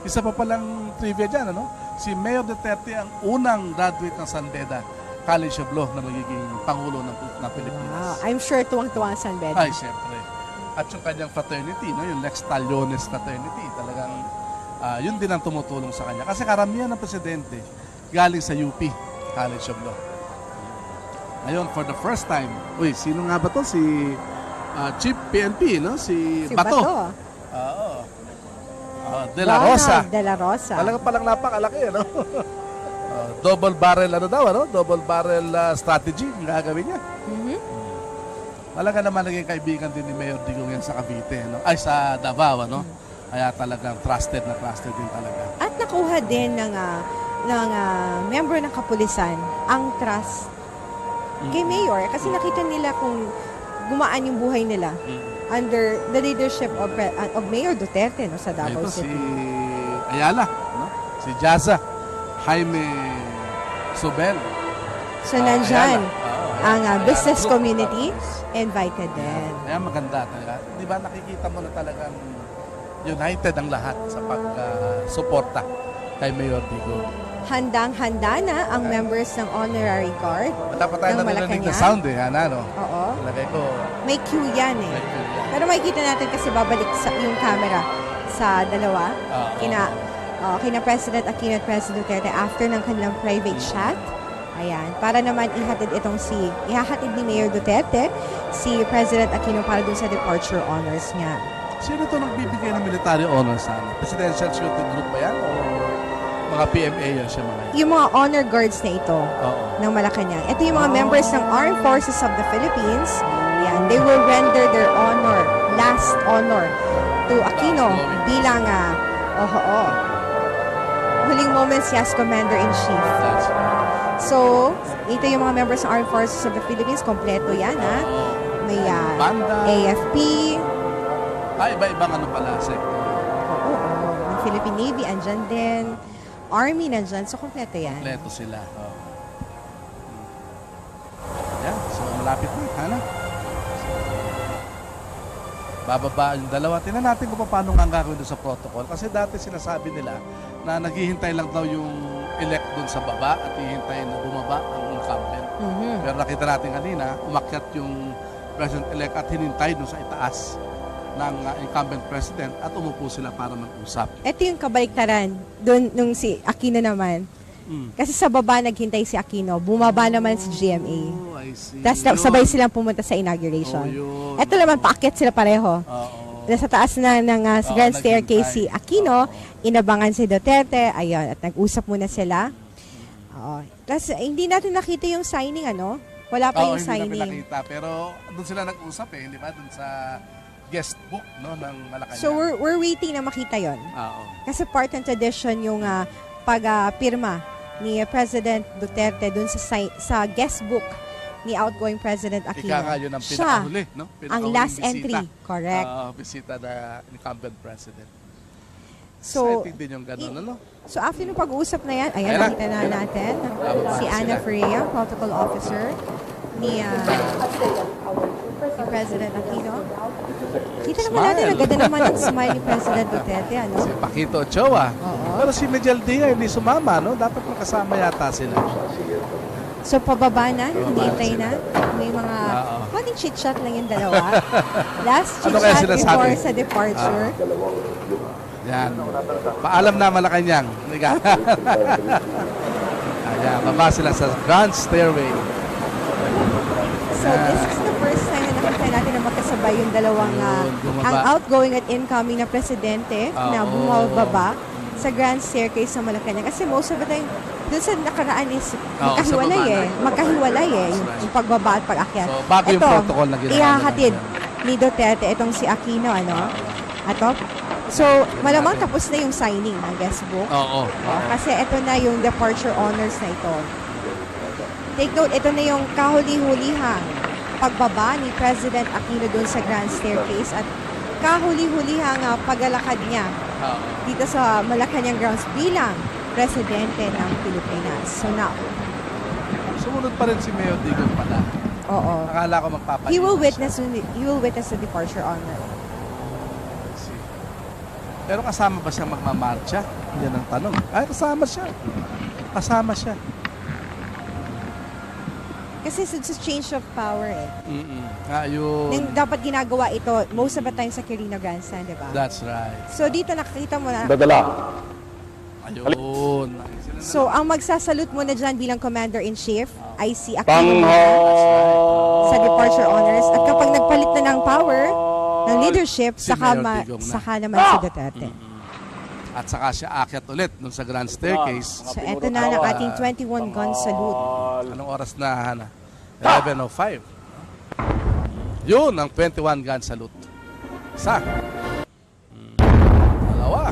Isa pa palang trivia dyan, ano? Si Mayor Duterte ang unang graduate ng San Beda College of Law na magiging Pangulo ng Pilipinas. Wow. I'm sure tuwang-tuwang ang San Beda. Ay, siyempre. At yung kanyang fraternity, no? Yung Lex Taliones fraternity, talagang yun din ang tumutulong sa kanya. Kasi karamihan ng presidente galing sa UP College of Law. Ngayon, for the first time, uy, sino nga ba to? Si Chief PNP, no? Si Bato. Oo. De La Rosa. De La Rosa. Talaga palang napakalaki, ano? Double barrel, ano daw, ano? Double barrel strategy, yung gagawin niya. Talaga naman naging kaibigan din ni Mayor Digong yan sa Cavite, no? Ay, sa Davao, ano? Kaya talagang trusted din talaga. At nakuha din ng member ng kapulisan ang trust kay Mayor. Kasi nakita nila kung gumaan yung buhay nila under the leadership of Mayor Duterte, no, sa Davao Ito City. si Ayala, no? Si Jaza, Jaime Sobel. So nandyan ang business Group. community invited din. Kaya maganda talaga. Di ba nakikita mo na talagang united ang lahat sa pag-suporta kay Mayor Digong. Handang-handa na ang members ng Honorary Guard Wala pa tayo ng narinig na Malacañang. sound eh, no? Oo. Lagay ko. May cue yan eh. May cue yan. Pero makikita natin kasi babalik yung camera sa dalawa. Kina President Aquino at President Duterte after ng kanilang private chat. Ayan. Para naman ihatid ihahatid ni Mayor Duterte si President Aquino para dun sa departure honors niya. Sino to nagbibigay ng military honors sana? Presidential Shooting Group ba yan? O mga PMA yan siya mga yan? Yung mga honor guards na ito ng Malacañang. Ito yung mga members ng Armed Forces of the Philippines. Ayan. They will render their last honor to Aquino bilang huling moments as Commander-in-Chief. That's right. So, ito yung mga members ng Armed Forces of the Philippines. Kompleto yan, ha? May Banda. AFP. Iba-ibang ano pala, sector. Oo. Ng Philippine Navy, andyan din. Army, nandyan. So, kompleto yan. Kompleto sila. Yan. So, malapit na. Hana? Bababa yung dalawa. Tingnan natin kung paano nga ang gagawin doon sa protocol. Kasi dati sinasabi nila na naghihintay lang daw yung elect doon sa baba at hihintay na bumaba ang incumbent. Pero nakita natin kanina, umakyat yung president-elect at hinintay doon sa itaas ng incumbent president at umupo sila para mag-usap. Ito yung kabaliktaran doon nung si Aquino naman. Kasi sa baba naghintay si Aquino, bumaba naman si GMA. Oh, I see. Tapos sabay silang pumunta sa inauguration. Yun. Ito naman, paakyat sila pareho. Sa taas na ng grand staircase si Aquino, inabangan si Duterte, ayun, at nag-usap muna sila. Tapos hindi natin nakita yung signing, ano? Wala pa yung signing. Hindi natin nakita, pero doon sila nag-usap eh, hindi ba? Doon sa guest book, no, ng Malacañang. So we're waiting na makita yon. Kasi part ng tradition yung pag-pirma ni President Duterte dun sa guest book ni outgoing President Aquino. Ika yun ang pinakahuli, no? Ang last entry. Correct. Bisita na incumbent president. So, exciting din yung gano'n, ano? So, after ng pag-uusap na yan, ayan, nakita na natin si Ana Freya, protocol officer ni President Aquino. Kita naman natin, ang ganda naman ang smile ni President Duterte, ano? Si Paquito Ochoa. Pero si Miguel Dia hindi sumama, no? Dapat makasama yata sila. So, pababa na, hinihintay na. May mga konting chit-chat lang yung dalawa. Last chit-chat before sa departure. Yan. Paalam na Malacañang. Ayan, baba sila sa grand stairway. So, this is the first time na nakita natin na magkasabay yung dalawang ang outgoing at incoming na presidente na bumababa sa grand staircase sa Malacañang. Kasi most of the time, doon sa nakaraan is magkahiwalay eh. Yung pagbaba at pag-akyat. So, bago yung protocol na ginawa. Ihahatid ni Duterte itong si Aquino, ano? So, malamang tapos na yung signing ng guest book. Kasi ito na yung departure honors na ito. Take note, ito na yung kahuli-hulihang pagbaba ni President Aquino doon sa grand staircase at kahuli-hulihang paglalakad niya dito sa Malacañang grounds bilang presidente ng Pilipinas. So now, sumunod pa rin si Mayor Digong pala. Oo. Akala ko magpapalit. He will witness the departure honor. Pero kasama ba siya magmamarcha? Yan ang tanong. Ay, kasama siya. Kasama siya. Kasi it's a change of power eh. Ayun. Nang dapat ginagawa ito most of the time sa Quirino Grandstand, di ba? That's right. So dito nakikita mo na. Dadala. Ayun. So ang magsasalute mo na dyan bilang Commander-in-Chief ay si Aquino Tanghal. sa departure honors. At kapag nagpalit na ng power, ng leadership, Si Mayor Tigong na. saka naman si Duterte. At saka siya akyat ulit dun sa Grand Staircase. So eto na ang ating 21 gun salute. Anong oras na, Hana? 11:05. Yun ang 21 gun salute. Isa. Dalawa.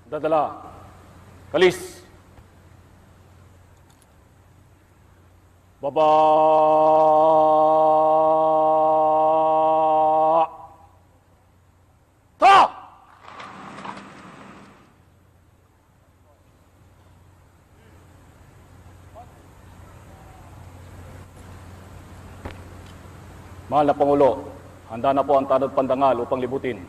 Dadala. Kalis. Baba. Ta! Mahal na Pangulo, handa na po ang tanod pandangal upang libutin.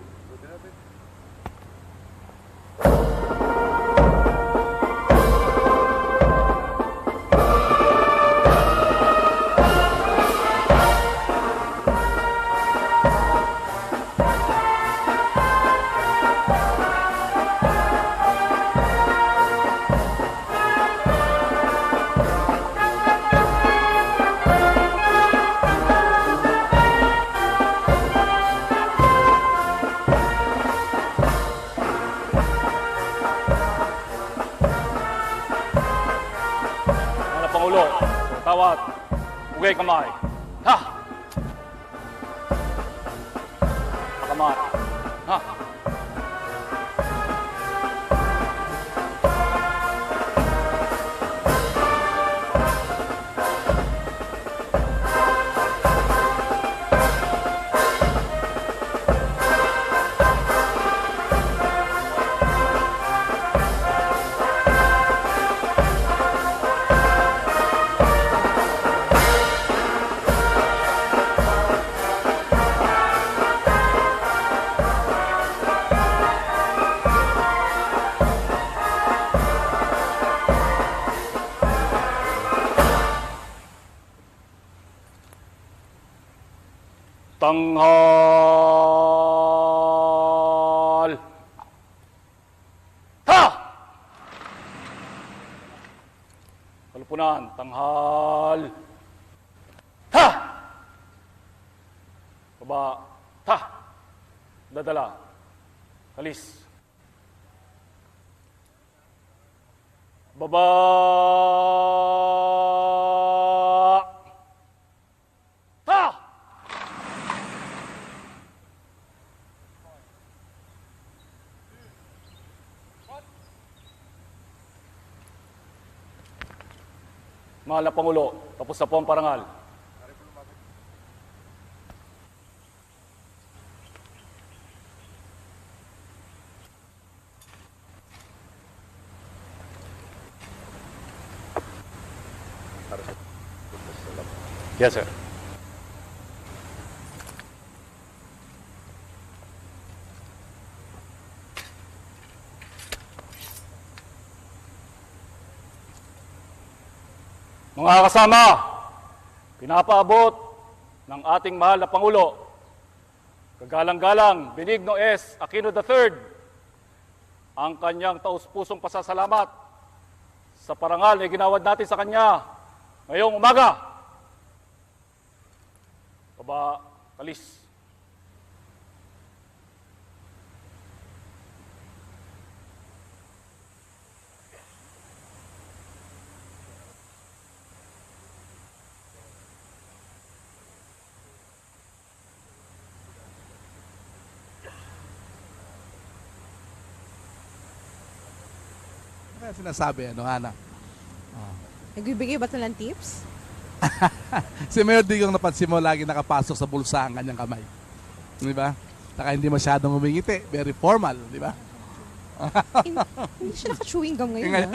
Pangulo, tawat, bugay kamay. Ha! Kamay. Ha! Tanghal. Ha! Kalupunan, tanghal. Ha! Baba. Ha! Dadala. Kalis. Baba. Ha! Mahal na Pangulo, tapos na po ang parangal. Yes, sir. Mga kasama, pinapaabot ng ating mahal na Pangulo, kagalang-galang Benigno S. Aquino III, ang kanyang taus-pusong pasasalamat sa parangal na ginawad natin sa kanya ngayong umaga. Baba, kalis. Kaya sinasabi, Hana? Nagbibigay ba ito ng tips? Si Mayor Digong napansin mo lagi nakapasok sa bulsa ang kanyang kamay. Di ba? Saka hindi masyadong humingiti. Very formal, di ba? Hindi siya naka-chewing gum ngayon.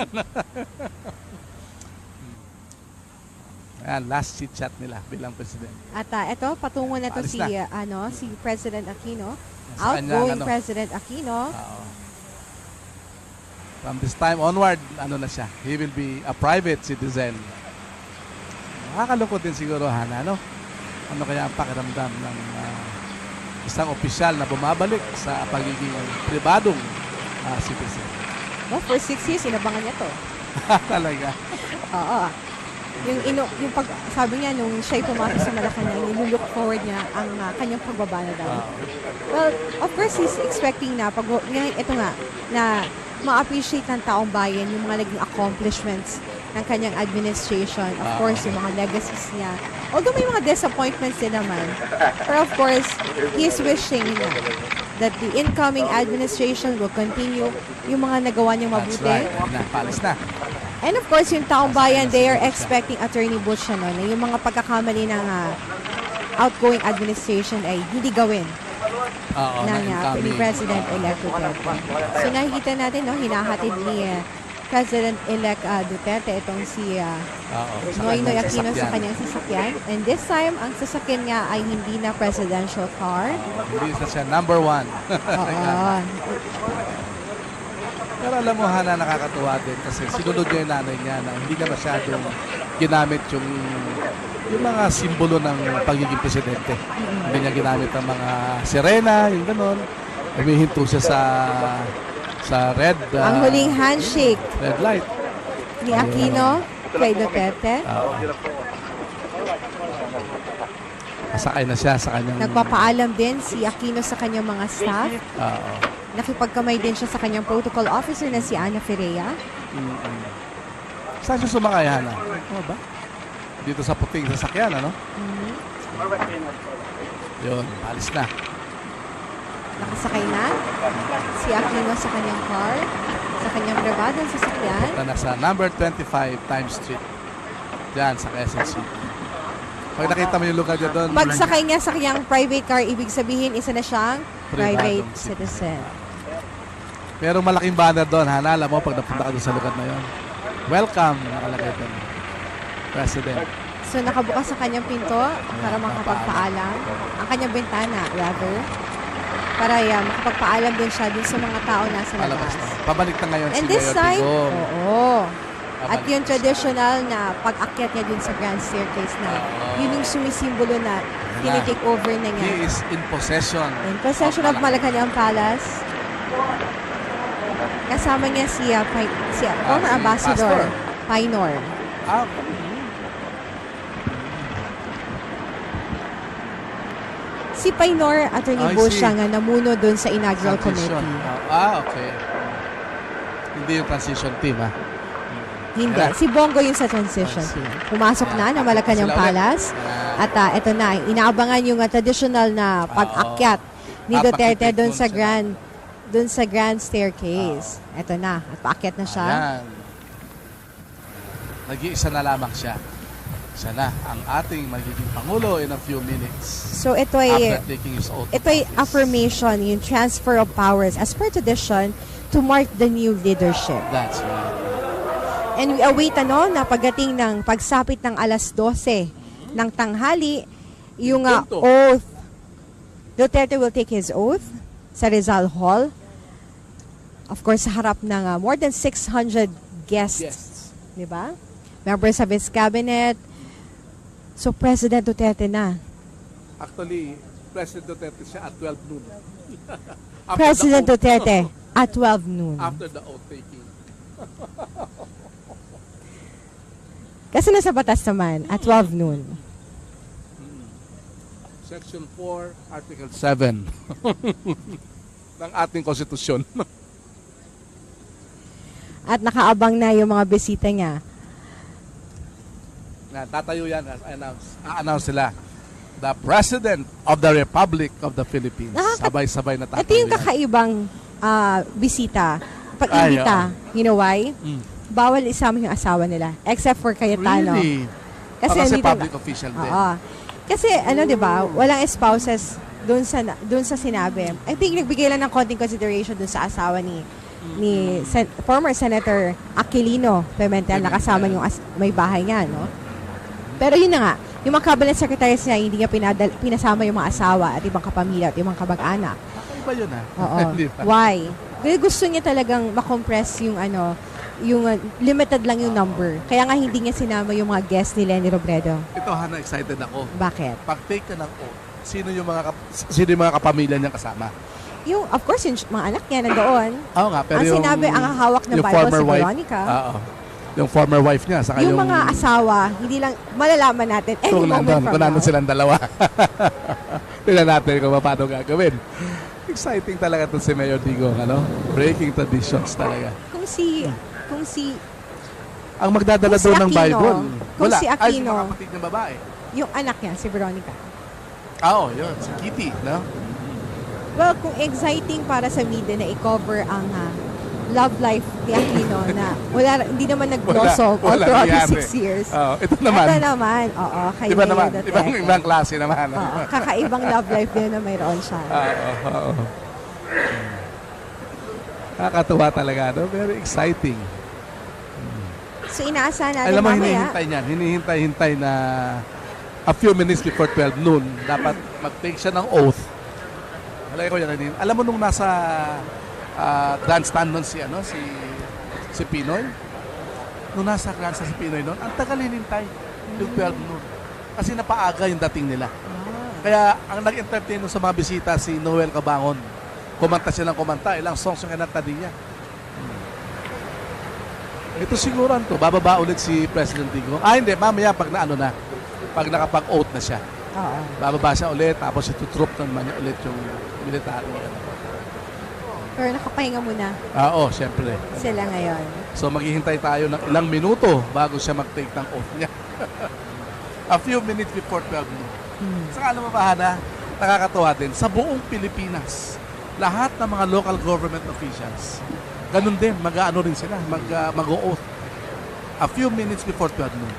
Ayan, last chit-chat nila bilang president. At ito, patungo na to Paalis si President Aquino. Sa kanyang, Outgoing President Aquino. From this time onward, na siya? He will be a private citizen. Nakakalungkot din siguro, Hana, no? Ano kaya ang pakiramdam ng isang opisyal na bumabalik sa pagiging pribadong citizen? Well, for 6 years, inabangan niya to. Talaga? Oo. Yung sabi niya, nung siya'y pumasok sa Malacañang, nilulook forward niya ang kanyang pagbaba na daw. Well, of course, he's expecting na, ito nga, na ma-appreciate ng taong bayan yung mga naging accomplishments ng kanyang administration. Of course, yung mga legacies niya. Although may mga disappointments din naman. Pero of course, he is wishing that the incoming administration will continue yung mga nagawa niyang mabuti. That's right. Palis na. And of course, yung taong bayan, they are expecting Attorney Butch na yung mga pagkakamali ng outgoing administration ay hindi gawin ni President-elect Duterte. So nakikita natin, hinahatid ni President-elect Duterte itong si Noynoy Aquino sa kanyang sasakyan. And this time, ang sasakyan niya ay hindi na presidential car. Hindi na siya number 1. Pero alam mo, Hana, nakakatuwa din kasi sinunod niya yung nanay niya na hindi niya masyadong ginamit yung mga simbolo ng pagiging presidente. Hindi niya ginamit ang mga sirena, yung gano'n. Umihinto siya sa red ang huling handshake red light ni Aquino kay Duterte. Kasakay na siya sa kanyang... Nagpapaalam din si Aquino sa kanyang mga staff. Nakipagkamay din siya sa kanyang protocol officer na si Ana Ferreira. Saan siya sumakay, Hana? Ano ba? Dito sa puting sasakyan, ano? Yun, palis na. Nakasakay na si Aquino sa kanyang car, sa kanyang pribadong sasakyan. Punta na sa number 25 Times Street. Diyan, sa Quezon City. Pag nakita mo yung lugar niya doon... Pagsakay niya sa kanyang private car, ibig sabihin, isa na siyang private citizen. Pero malaking banner doon, Hana. Alam mo, pag napunta ka doon sa lugar na yun. Welcome, nakalagay doon. President. So, nakabukas sa kanyang pinto para makapagpaalam. Ang kanyang bintana, rather. Para makapagpaalam din siya dun sa mga tao nasa labas. Pabalik na ngayon And si this Mayor time, Digong. oo. At yung traditional na pag-akyat niya dun sa grand staircase na yun yung sumisimbolo na tinitake over na niya. He is in possession. In possession of Malacañang Palace. Kasama niya si former ambassador, Painor. Si Painor, Attorney Bush, siya nga namuno doon sa Inaugural Committee. Okay. Hindi yung transition team, Hindi. Si Bongo yung sa transition team. Pumasok na Malacañang Palace. At ito na, inaabangan yung traditional na pag-akyat ni Duterte doon sa grand staircase. Ito na, at paakyat na siya. Ayan. Nag-iisa na lamang siya. Siya na ang ating magiging Pangulo in a few minutes. So ito ay after taking his oath. Ito ay affirmation, yung transfer of powers as per tradition to mark the new leadership. That's right. And we await na pagdating ng pagsapit ng alas 12 ng tanghali, yung oath. Duterte will take his oath sa Rizal Hall. Of course, sa harap ng more than 600 guests. Di ba? members of his cabinet. So, President Duterte na. Actually, President Duterte siya at 12 noon. After President the oath. Duterte at 12 noon. After the oath taking. Kasi nasa batas naman, at 12 noon. Section 4, Article 7 ng ating konstitusyon. At nakaabang na yung mga bisita niya. Tatayo yan, announce sila. The President of the Republic of the Philippines. Sabay-sabay na tatayo Ito yung yan. kakaibang bisita. Pag-imbita. You know why? Bawal isama yung asawa nila. Except for Cayetano. Really? Kasi andito- public official din. Oo. Kasi ano 'di ba, walang spouses doon sa sinabi. I think nagbigay lang ng konting consideration doon sa asawa ni former Senator Aquilino Pimentel na kasama yung may bahay niya, no? Pero yun na nga, yung mga cabinet secretaries niya hindi niya pinasama yung mga asawa at ibang kapamilya at ibang kamag-anak. Kakaiba yun Oo. Di ba? Why? Kasi gusto niya talagang makompress yung limited lang yung number. Kaya nga hindi niya sinama yung mga guests ni Lenny Robredo. Ito, Hana, excited ako. Bakit? Pag take ka ng oath, sino yung mga kapamilya niyang kasama? Of course, yung mga anak niya nandoon. Oo nga, pero Ang sinabi, ang hawak ng yung Bible former si wife, Veronica. Oo. Yung former wife niya, saka Yung mga asawa, hindi lang, malalaman natin any kung moment nandun, from kung nandun now. silang dalawa. Tingnan natin kung paano gagawin. Exciting talaga ito si Mayor Digong, breaking traditions talaga. Kung si Ang magdadala Kung si doon ng Aquino, Bible. kung si Ay, Aquino. mga kapatid ng babae. yung anak niya, si Veronica. Oo, yun. Si Kitty, no? Well, kung exciting para sa media na i-cover ang love life ni Aquino na hindi naman nag-blossom all throughout the 6 years. Ito naman. Ito naman, oo, kay Iba Mayor naman. Duterte. Ibang klase naman. Oo, kakaibang love life din na mayroon siya. Oo. Nakakatuwa talaga, no? Very exciting. So, inaasahan natin Alam mo, mamaya. hinihintay na a few minutes before 12 noon, dapat mag-take siya ng oath. Alam mo nung nasa grandstand nun si Pinoy? Nung nasa grandstand si Pinoy nun, ang tagal hinintay yung 12 noon. Kasi napaaga yung dating nila. Kaya ang nag-entertain nun sa mga bisita si Noel Cabangon. Kumanta siya ng kumanta, ilang songs yung kinanta niya. Ito siguran to, bababa ulit si President Digong. Hindi, mamaya pag pag nakapag-oath na siya. Oo. Bababa siya ulit, tapos itutroop naman niya ulit yung military. Pero nakapahinga muna Oo, syempre. sila ngayon. So maghihintay tayo ng ilang minuto bago siya mag-take ng oath niya. A few minutes before 12 noon. Saka alam mo ba, Hana, nakakatuwa din, sa buong Pilipinas, lahat ng mga local government officials, ganun din, mag-ano rin sila, mag-o-oath. A few minutes before 12 noon.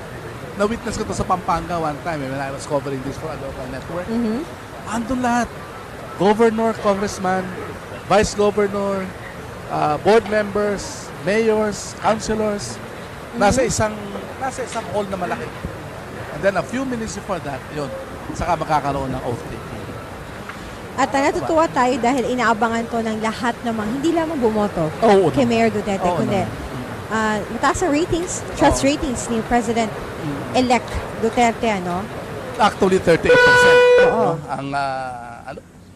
Na-witness ko to sa Pampanga one time when I was covering this for a local network. Andun lahat. Governor, congressman, vice governor, board members, mayors, councilors, nasa isang hall na malaki. And then a few minutes before that, yun, saka makakaroon ng oath taking. At natutuwa tayo dahil inaabangan to ng lahat namang hindi lamang bumoto Oo, kay Mayor Duterte, Oo, kundi mataas ang ratings, trust ratings ni President-elect Duterte, Actually, 38%. Oo.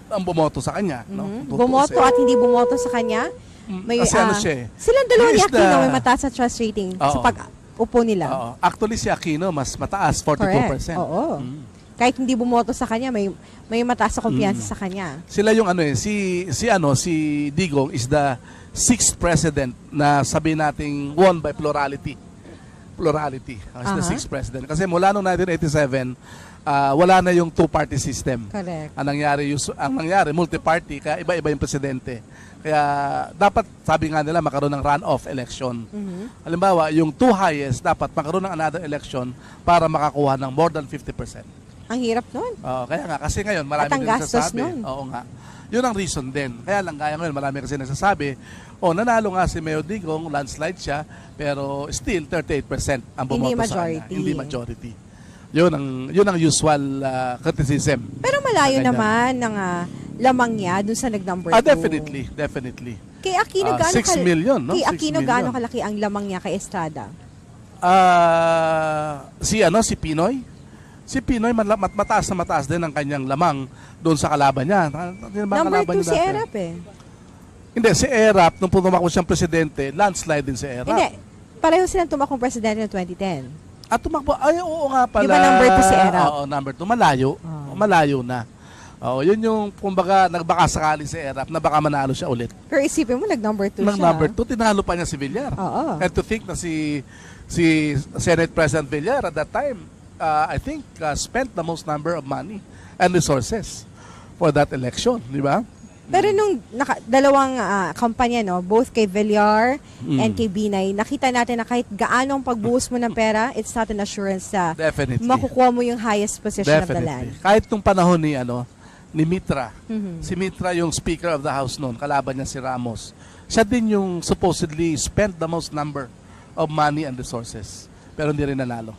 Ang bumoto sa kanya. No? Bumoto at hindi bumoto sa kanya. May, Kasi siya eh. Silang dalawa He ni is Aquino the- may mataas sa trust rating sa Oo. pag-upo nila. Oo. Actually, si Aquino, mas mataas, 42%. Correct. Oo. Kahit hindi bumoto sa kanya, may mataas sa kumpiyansa sa kanya. Sila yung si Digong is the 6th president na sabi nating won by plurality. Is the 6th president. Kasi mula noong 1987, wala na yung two-party system. Correct. Ang nangyari, multi-party, kaya iba-iba yung presidente. Kaya dapat, sabi nga nila, makaroon ng runoff election. Halimbawa, yung two highest, dapat makaroon ng another election para makakuha ng more than 50%. Ang hirap nun. Kaya nga, kasi ngayon, marami At ang din gastos nagsasabi. nun. Oo nga. Yun ang reason din. Kaya lang, kaya ngayon, marami kasi nagsasabi, nanalo nga si Mayor Digong, landslide siya, pero still 38% ang bumoto sa kanya. majority. Hindi majority. Yun ang usual criticism. Pero malayo Ganyan. naman ng lamang niya dun sa nag-number 2. Definitely. Kay Aquino, 6 million, no? Kay 6 Aquino, million. gaano kalaki ang lamang niya kay Estrada? Si Pinoy. Si Pinoy mataas din ang kanyang lamang doon sa kalaban niya. Number 2 si Erap eh. Hindi, si Erap, nung tumakbo siyang presidente, landslide din si Erap. Hindi, pareho silang tumakbong presidente noong 2010. At tumakbo, oo nga pala. Di ba number 2 si Erap? Oo, number 2. Malayo. Malayo na. Oo, yun yung, kumbaga, nagbaka sakali si Erap na baka manalo siya ulit. Pero isipin mo, nag-number 2 siya. Number 2, tinalo pa niya si Villar. Oo. And to think na si Senate President Villar at that time, I think, spent the most number of money and resources for that election, di ba? Pero nung dalawang kampanya, no, both kay Villar and kay Binay, nakita natin na kahit gaanong pagbuhos mo ng pera, it's not an assurance na Definitely. makukuha mo yung highest position of the land. Kahit nung panahon ni Mitra, si Mitra yung Speaker of the House noon, kalaban niya si Ramos. Siya din yung supposedly spent the most number of money and resources. Pero hindi rin nanalo.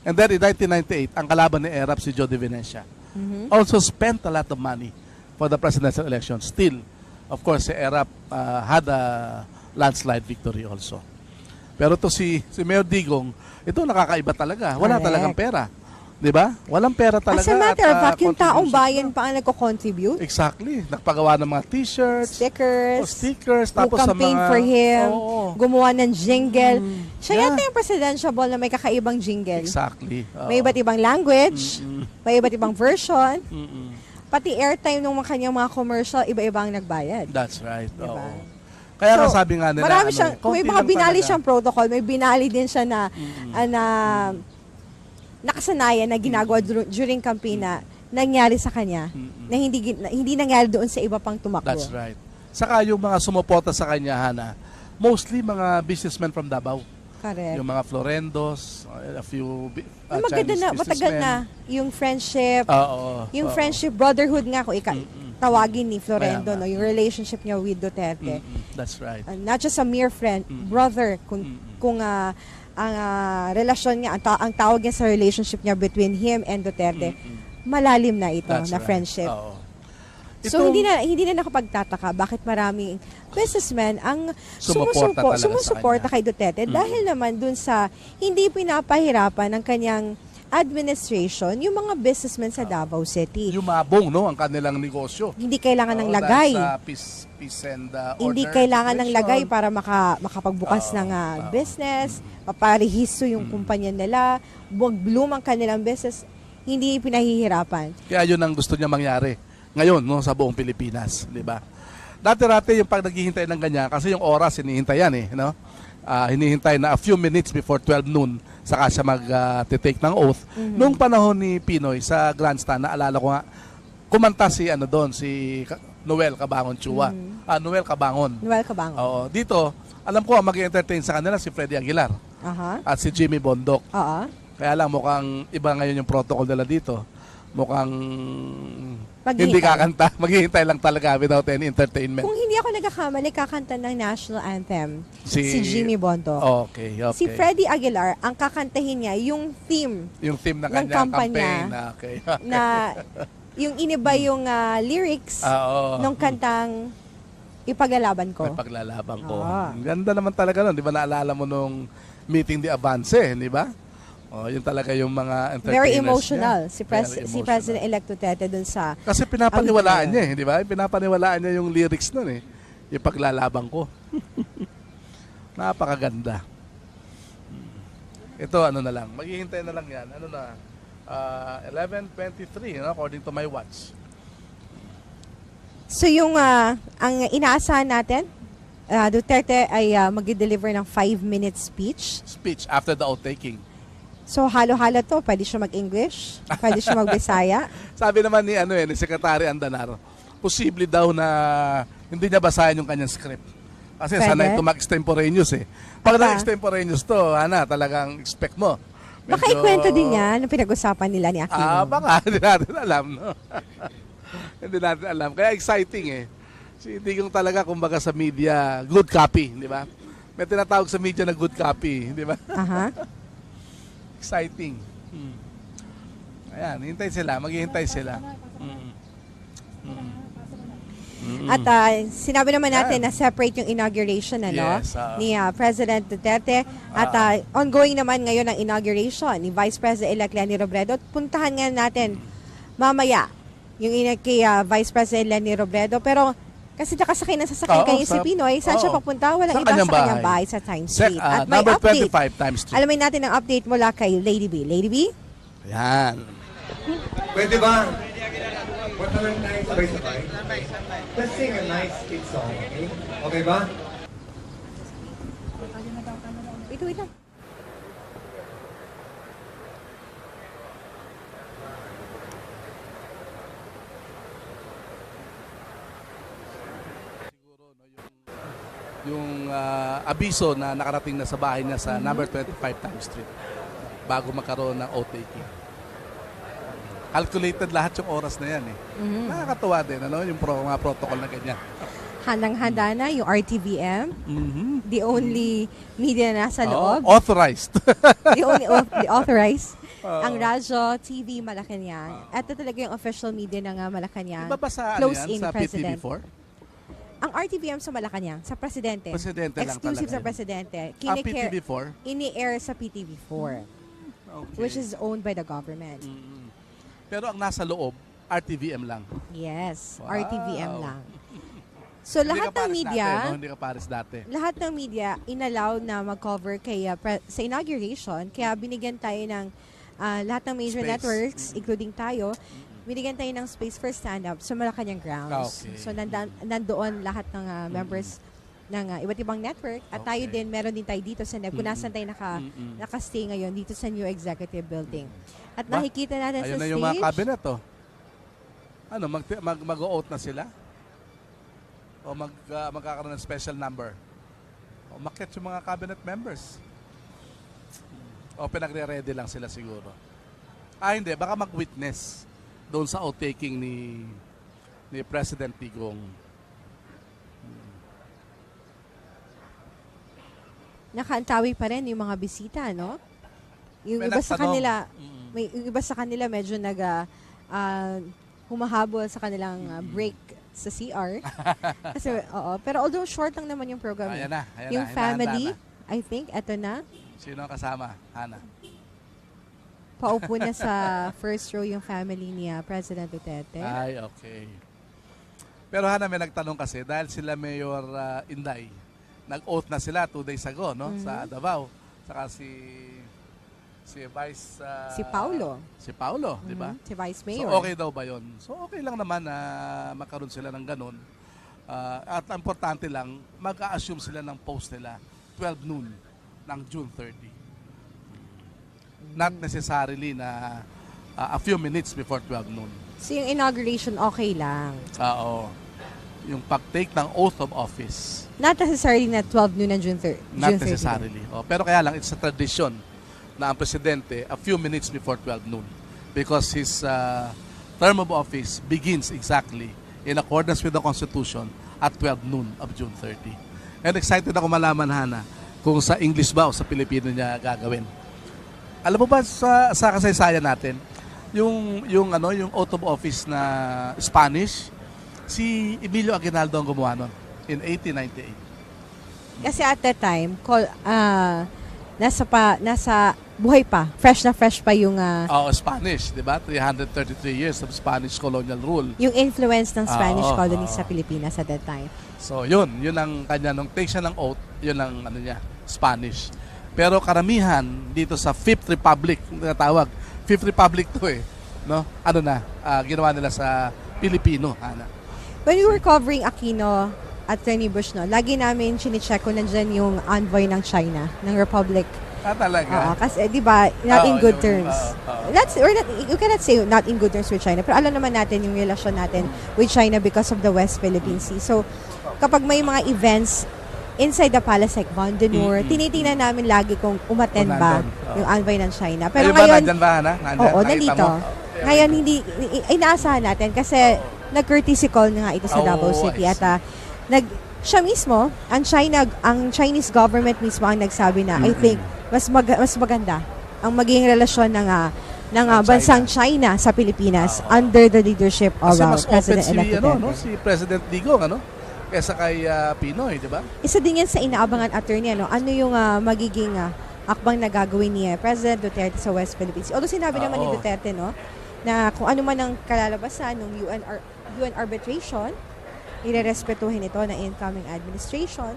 And then in 1998, ang kalaban ni Erap si Joe De Venecia. Also spent a lot of money for the presidential election. Still, of course, si Erap had a landslide victory also. Pero to si Mayor Digong, ito nakakaiba talaga. Wala talagang pera. Di ba? Walang pera talaga. As a matter of fact, yung taong bayan pa ang nagko-contribute. Exactly. Nagpagawa ng mga t-shirts, stickers, tapos sa campaign mga for him, gumawa ng jingle. Siya yata yung presidential ball na may kakaibang jingle. Exactly. May iba't ibang language, may iba't ibang version, pati airtime ng kanyang mga commercial, iba-ibang nagbayad. That's right. Diba? Kaya nga sabi nga nila, marami siyang, may mga binali talaga siyang protocol, may binali din siya na nakasanayan na ginagawa during campaign na nangyari sa kanya na hindi nangyari doon sa iba pang tumakbo. That's right. Saka yung mga sumuporta sa kanya, Hana, mostly mga businessmen from Davao. Correct. Yung mga Florendos, a few maganda Chinese na, matagal na yung friendship, yung friendship, brotherhood nga kung tawagin ni Florendo, no, yung relationship niya with Duterte. That's right. Not just a mere friend, brother, kung ang relasyon niya, ang tawag niya sa relationship niya between him and Duterte, malalim na ito, na friendship. So hindi na nakapagtataka bakit maraming businessmen ang sumusuporta kay Duterte dahil naman dun sa hindi pinapahirapan ng kanyang administration yung mga businessmen sa Davao City. Yumabong, no, ang kanilang negosyo. Hindi kailangan ng lagay. Peace and order. Hindi kailangan ng lagay para makapagbukas ng business, paparehisto yung kumpanya nila, bloom ang kanilang business, hindi pinahihirapan. Kaya yun ang gusto niya mangyari ngayon, no, sa buong Pilipinas, di ba? Dati-rati yung pag naghihintay ng ganyan, kasi yung oras hinihintay yan no? Hinihintay na a few minutes before 12 noon saka siya mag-take ng oath. Noong panahon ni Pinoy sa grandstand, naalala ko nga, kumanta si Noel Cabangon Chua. Noel Cabangon. Oo. Dito, alam ko mag-entertain sa kanila si Freddy Aguilar. At si Jimmy Bondok. Kaya lang mukhang iba ngayon yung protocol nila dito. Mukhang hindi kakanta. Maghihintay lang talaga without any entertainment. Kung hindi ako nagkakamali, kakanta ng national anthem si Jimmy Bondok. Okay. Si Freddy Aguilar, ang kakantahin niya yung theme ng kanyang campaign. Okay. Na yung iniba yung lyrics ng kantang Ipaglalaban Ko. Ipaglalaban Ko. Ang ganda naman talaga nun. Di ba naalala mo nung meeting di Avance, di ba? Yun talaga yung mga entertainers. Very emotional si President-elect Duterte dun sa... Kasi pinapaniwalaan niya di ba? Pinapaniwalaan niya yung lyrics nun Ipaglalaban Ko. Napakaganda. Ito na lang. Maghihintay na lang yan. 11:23, according to my watch. So yung ang inaasahan natin, Duterte ay mag-deliver ng 5-minute speech. Speech after the outtaking. So halo-halo to, pwede siya mag-English, pwede siya mag-Bisaya. Sabi naman ni Secretary Andanar, posible daw na hindi niya basahin yung kanyang script. Kasi sanay ito mag-extemporaneous Pag nag-extemporaneous to, talagang expect mo. Baka ikwento din niya na pinag-usapan nila ni Aquino. Baka, hindi natin alam, no? Hindi natin alam. Kaya exciting Si Digong talaga, kumbaga sa media, good copy, di ba? May tinatawag sa media na good copy, di ba? Exciting. Ayan, hintay sila, maghihintay sila. At sinabi naman natin na separate yung inauguration ni President Duterte. At ongoing naman ngayon ang inauguration ni Vice President-elect Leni Robredo. Puntahan nga natin mamaya yung kay Vice President Leni Robredo. Pero kasi nakasakay na sasakyan kayo si Pinoy, saan siya papunta? Walang iba sa kanyang bahay sa Times Street. At may number update. 25 Times Street. Alamin natin ang update mula kay Lady B. Lady B? Yan. Pwede ba? What a nice sabay-sabay? Let's sing a nice kid song, okay? Okay ba? Wait lang. Yung abiso na nakarating na sa bahay niya sa number 25 Times Street bago magkaroon ng outtaking. Calculated lahat yung oras na yan eh. Nakakatuwa din, yung mga protocol na ganyan. Handang-handa na yung RTVM, the only media na nasa loob. Authorized. the authorized. Ang Radyo TV Malacañang. Ito talaga yung official media ng Malacañang. Iba ba sa, Close-in sa president. PTV4? Ang RTVM sa Malacañang, sa Presidente. Presidente lang Exclusive talaga sa Presidente. PTV4? Ini-air sa PTV4. Okay. Which is owned by the government. Pero ang nasa loob, RTVM lang. Yes, Wow. RTVM lang. So lahat ng media, hindi ka pares dati. lahat ng media inallow na mag-cover kay sa inauguration, kaya binigyan tayo ng lahat ng major Space. networks, including tayo, binigyan tayo ng space for stand-up sa Malacañang grounds. Okay. So nandoon lahat ng members ng iba't ibang network at tayo Okay. din, meron din tayo dito sa kung nasan tayo nakastay ngayon dito sa new executive building. At nakikita natin Ayun sa na stage. yung mga cabinet, oh. Ano, mag-o-out na sila? O magkakaroon ng special number? O makit yung mga cabinet members? O pinagre-ready lang sila siguro? Hindi. Baka mag-witness doon sa outtaking ni President Digong. Nakaantawi pa rin yung mga bisita, no? Yung May iba sa nagtanong. kanila, yung iba sa kanila medyo humahabol sa kanilang break sa CR. Kasi, pero although short lang naman yung program. Ayan na. Yung family, hinahanda I think, eto na. Sino ang kasama? Hana. Paupo na sa first row yung family ni President Duterte. Ay, okay. Pero Hana, may nagtanong kasi dahil sila Mayor Inday, nag-oath na sila 2 days ago, no? Sa Davao. Saka si Vice... Si Paulo. Si Paulo, di ba? Si Vice Mayor. So, okay daw ba yun? So, okay lang naman na magkaroon sila ng ganun. At ang importante lang, mag-a-assume sila ng post nila 12 noon ng June 30. Not necessarily na a few minutes before 12 noon. So, yung inauguration, okay lang. Oo. Yung pag-take ng oath of office. Not necessarily na 12 noon ng June 30. Not necessarily. Pero kaya lang, it's a tradition na ang presidente a few minutes before 12 noon. Because his term of office begins exactly in accordance with the Constitution at 12 noon of June 30. And excited ako malaman, Hana, kung sa English ba o sa Pilipino niya gagawin. Alam mo ba sa kasaysayan natin, yung oath of office na Spanish, si Emilio Aguinaldo ang gumawa nun in 1898. Kasi at that time, nasa buhay pa, fresh pa yung Spanish, di ba? 333 years of Spanish colonial rule. yung influence ng Spanish colonies sa Pilipinas at that time. So, yun ang kanya, nung take siya ng oath, yun ang Spanish. Pero karamihan dito sa Fifth Republic, natawag, Fifth Republic to no? Ginawa nila sa Pilipino, Hana. When we were covering Aquino at Tony Bush, lagi namin chine-check kung nandyan yung envoy ng China, ng Republic. Talaga? Kasi, di ba, not in good terms. You cannot say not in good terms with China, pero alam naman natin yung relasyon natin with China because of the West Philippine Sea. So, kapag may mga events inside the palace like Vandenur, tinitingnan namin lagi kung umattend ba yung envoy ng China. Pero ngayon, nandyan ba, Hana? oo, nandito. Ngayon, inaasahan natin kasi nag-courtesy call na nga ito sa Davao City at siya mismo, ang Chinese government mismo ang nagsabi na, I think, mas maganda ang maging relasyon ng ng bansang China sa Pilipinas under the leadership of Kasi mas open President-elect Duterte. si President Digong, kesa kay Pinoy, di ba? Isa din yan sa inaabangan, attorney, ano yung magiging akbang na gagawin ni President Duterte sa West Philippines. Although sinabi naman ni Duterte, na kung ano man ang kalalabasan ng UN arbitration, irerespetuhin ito ng incoming administration.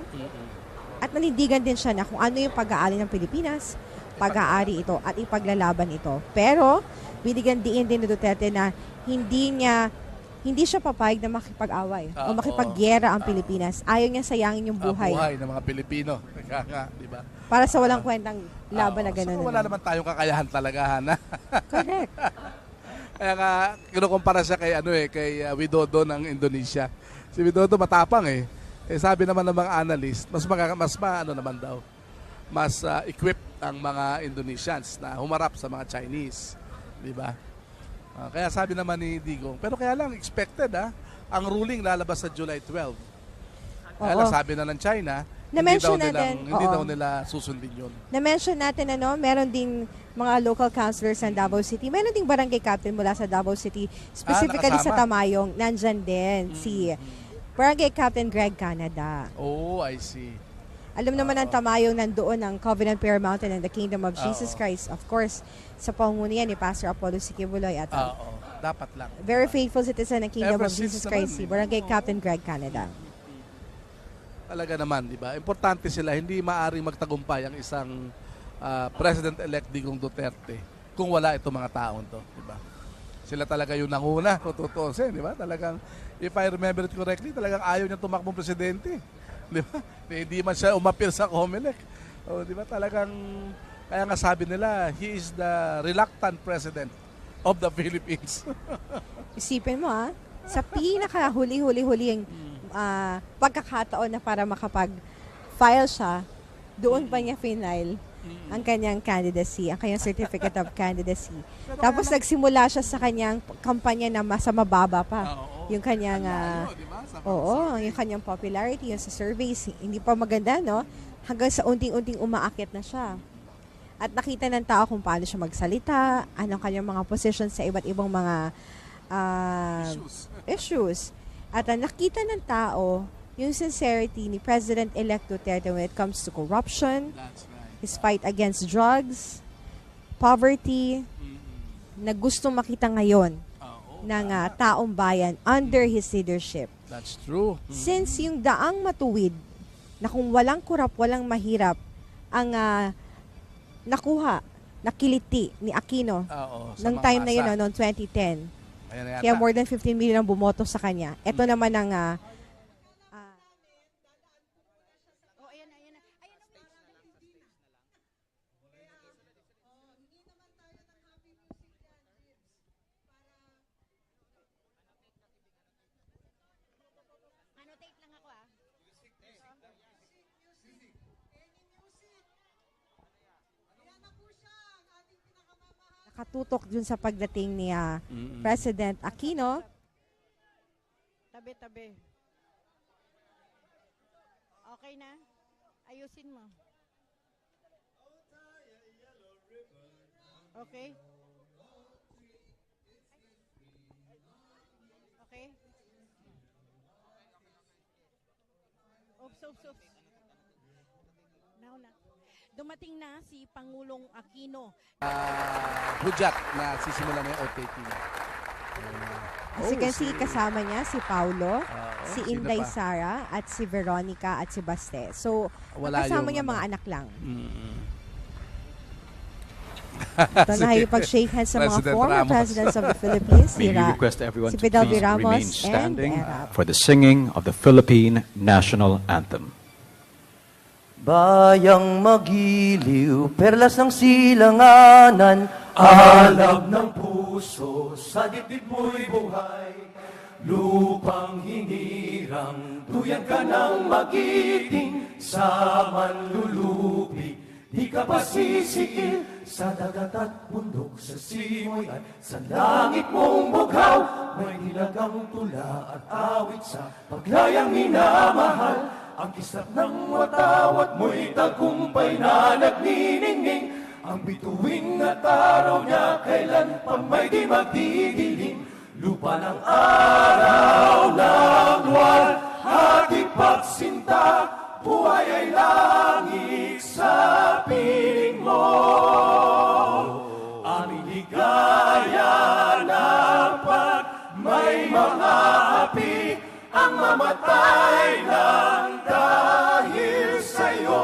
At nanindigan din siya na kung ano yung pag-aari ng Pilipinas, pag-aari ito at ipaglalaban ito. Pero, binigyan din ni Duterte na hindi siya papayag na makipag-away o makipagyera ang Pilipinas. Ayaw niya sayangin yung buhay. Ang buhay ng mga Pilipino. Di ba? Para sa walang kwentang laban na gano'n. So, wala naman tayong kakayahan talaga, Hana. Correct. Kaya nga, kinukumpara siya kay Widodo ng Indonesia. Si Widodo matapang sabi naman ng mga analyst, mas equipped ang mga Indonesians na humarap sa mga Chinese. Di ba? Kaya sabi naman ni Digong, pero kaya lang expected ang ruling lalabas sa July 12. Kaya lang sabi na ng China, hindi daw nila susundin yun. Na-mention natin meron din mga local councilors ng Davao City. Meron ding barangay captain mula sa Davao City, specifically sa Tamayong, nandyan din si Barangay Captain Greg Canada. Oh, I see. Alam naman ng Tamayong nandoon ang Covenant Prayer Mountain and the Kingdom of Jesus Christ. Of course, sa pangungunan ni Pastor Apollo si Quiboloy at dapat lang. very faithful citizen ng Kingdom of Jesus Christ, si Barangay Captain Greg Canada. Talaga naman, di ba? Importante sila, hindi maaring magtagumpay ang isang President-elect Digong Duterte kung wala itong mga taon to, di ba? Sila talaga yung nanguna, kung tutuusin, di ba? Talagang, if I remember it correctly, talagang ayaw niya tumakbong presidente. Di ba? Hindi man siya umapil sa COMELEC. O, di ba? Talagang, kaya nga sabi nila, he is the reluctant president of the Philippines. Isipin mo sa pinaka-huli-huli-huling pagkakataon na para makapag-file siya, doon pa niya final ang kanyang candidacy, ang kanyang certificate of candidacy. Tapos nagsimula siya sa kanyang kampanya na sa mababa pa. Yung kanyang yung kanyang popularity, yung sa surveys, hindi pa maganda, hanggang sa unting-unting umaakit na siya. At nakita ng tao kung paano siya magsalita, anong kanyang mga positions sa iba't ibang mga issues. At nakita ng tao yung sincerity ni President-elect Duterte when it comes to corruption, his fight against drugs, poverty, na gustong makita ngayon ng taong bayan under his leadership. That's true. Since yung daang matuwid na kung walang kurap, walang mahirap, ang nakuha, nakiliti ni Aquino ng time na yun, noong 2010. Kaya more than 15 million ang bumoto sa kanya. Ito naman ang nakatutok dun sa pagdating ni President Aquino. Tabi-tabi. Okay na? Ayusin mo. Okay? Okay? Oops. Now na. Dumating na si Pangulong Aquino. Hudyat na sisimula na yung OTT niya. As you can see, kasama niya si Paulo, si Inday sino pa? Sara, at si Veronica, at si Baste. So, Wala kasama yung niya mga anak lang. Sige. Ito nakikipag-shake hands sa mga President former Ramos. presidents of the Philippines. May we request everyone si to Fidel V. please Ramos remain standing and for the singing of the Philippine National Anthem. Bayang magiliw, perlas ng silanganan, alab ng puso, sa dibdib mo'y buhay. Lupang hinirang, duyan ka ng magiting, sa manlulupi, di ka pa sisiil. Sa dagat at bundok, sa simoy at sa langit mong bughaw, may nilagang tula at awit sa paglayang minamahal. Ang kislap ng watawat mo'y tagumpay na nagniningning, Ang bituin at araw niya kailan pa may di magdidilim. Lupa ng araw ng luwal at ipagsinta, buhay ay langit sa piling mo. Aming ligaya ng pag may mga api ang mamatay ng dahil sa'yo.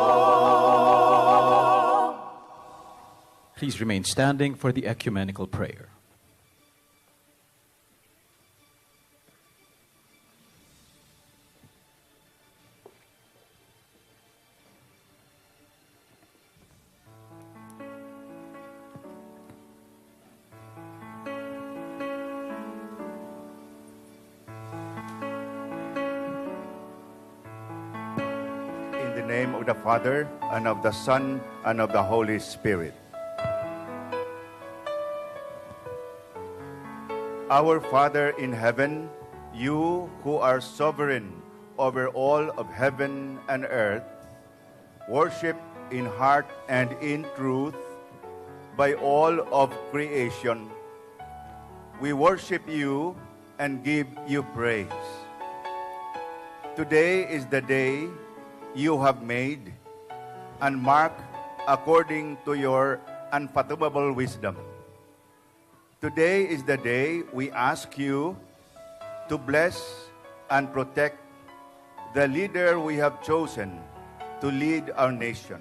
Please remain standing for the ecumenical prayer. In the name of the Father, and of the Son, and of the Holy Spirit. Our Father in heaven, you who are sovereign over all of heaven and earth, worship in heart and in truth by all of creation. We worship you and give you praise. Today is the day you have made and marked according to your unfathomable wisdom. Today is the day we ask you to bless and protect the leader we have chosen to lead our nation.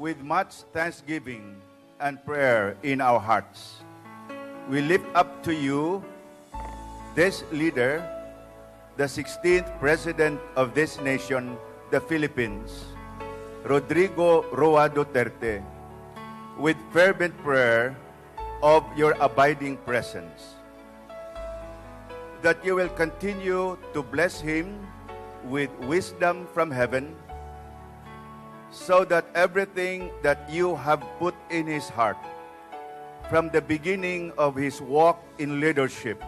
With much thanksgiving and prayer in our hearts, we lift up to you this leader, the 16th President of this nation, the Philippines, Rodrigo Roa Duterte, with fervent prayer of your abiding presence, that you will continue to bless him with wisdom from heaven, so that everything that you have put in his heart from the beginning of his walk in leadership,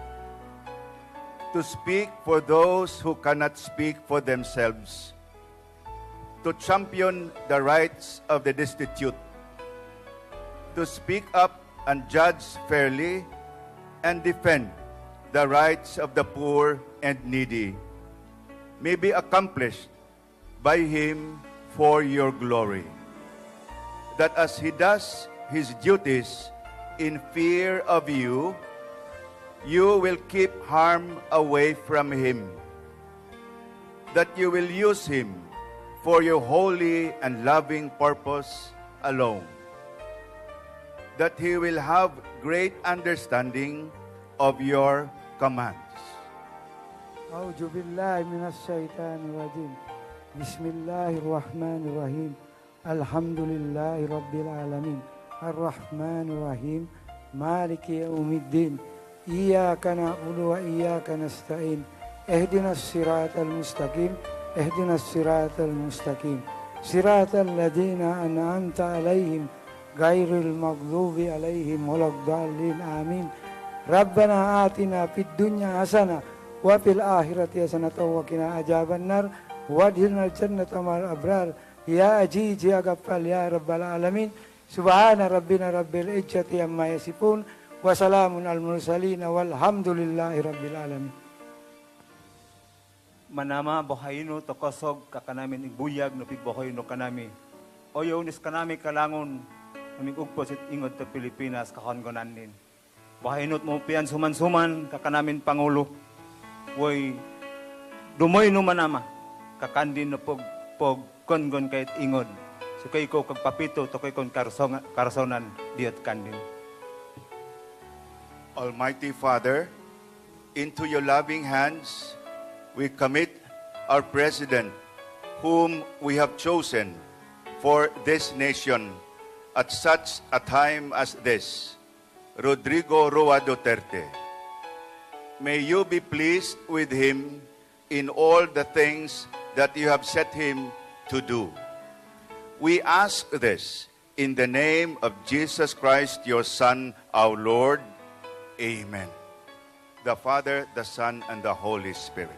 to speak for those who cannot speak for themselves, to champion the rights of the destitute, to speak up and judge fairly and defend the rights of the poor and needy, may be accomplished by him for your glory. That as he does his duties in fear of you, you will keep harm away from him. That you will use him for your holy and loving purpose alone. That he will have great understanding of your commands. أعوذ بالله من الشيطان الرجيم بسم الله الرحمن الرحيم الحمد لله رب العالمين الرحمن الرحيم مالك يوم الدين إياك نعبد وإياك نستعين اهدنا الصراط المستقيم اهدنا الصراط المستقيم صراط الذين أنعمت عليهم غير المغضوب عليهم ولا الضالين آمين ربنا آتنا في الدنيا حسنة وفي الآخرة حسنة وقنا عذاب النار وادخلنا الجنة مع الأبرار يا عزيز يا غفار يا رب العالمين سبحان ربنا رب العزة عما يصفون وسلام على المرسلين والحمد لله رب العالمين. Manama bohayno tokosog kakanamin igbuyag no pigbohayno kanami. Oyo nis kanami kalangon naming ugpos it ingod to Pilipinas kahongonan nin. Bohaynot mo pian suman-suman kakanamin pangulo. Woy dumoy no manama kakandin no pog kongon kahit ingod. So kay ko kagpapito to kay kon karasonan diot kandin. Almighty Father, into your loving hands we commit our President, whom we have chosen for this nation at such a time as this, Rodrigo Roa Duterte. May you be pleased with him in all the things that you have set him to do. We ask this in the name of Jesus Christ, your Son, our Lord. Amen. The Father, the Son, and the Holy Spirit.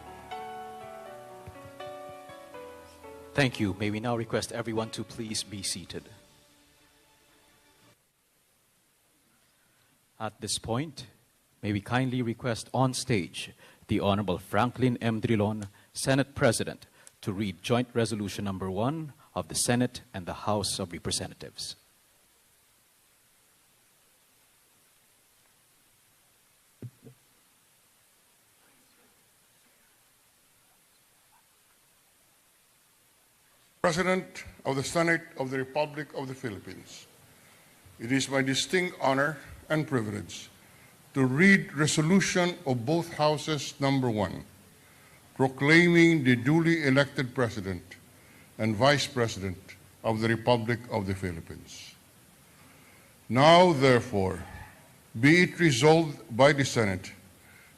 Thank you. May we now request everyone to please be seated. At this point, may we kindly request on stage the Honorable Franklin M. Drilon, Senate President, to read Joint Resolution Number 1 of the Senate and the House of Representatives. President of the Senate of the Republic of the Philippines, it is my distinct honor and privilege to read resolution of both houses number 1, proclaiming the duly elected President and Vice President of the Republic of the Philippines. Now, therefore, be it resolved by the Senate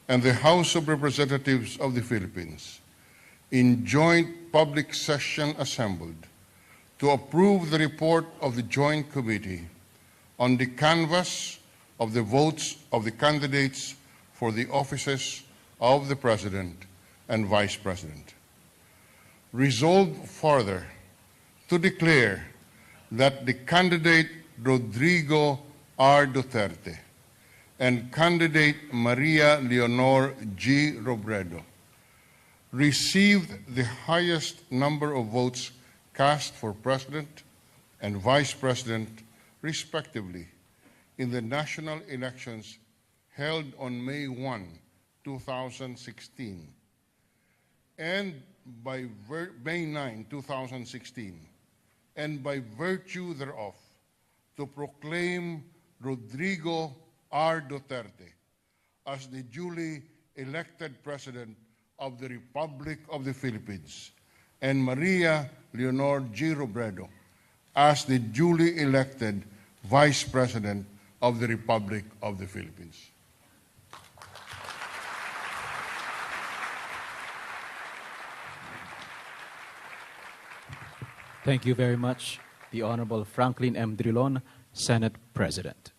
and the House of Representatives of the Philippines in joint public session assembled to approve the report of the Joint Committee on the canvass of the votes of the candidates for the offices of the President and Vice President. Resolved further to declare that the candidate Rodrigo R. Duterte and candidate Maria Leonor G. Robredo received the highest number of votes cast for President and Vice President, respectively, in the national elections held on May 1, 2016, and by May 9, 2016, and by virtue thereof, to proclaim Rodrigo R. Duterte as the duly elected President of the Republic of the Philippines, and Maria Leonor G. Robredo as the duly elected Vice President of the Republic of the Philippines. Thank you very much, the Honorable Franklin M. Drilon, Senate President.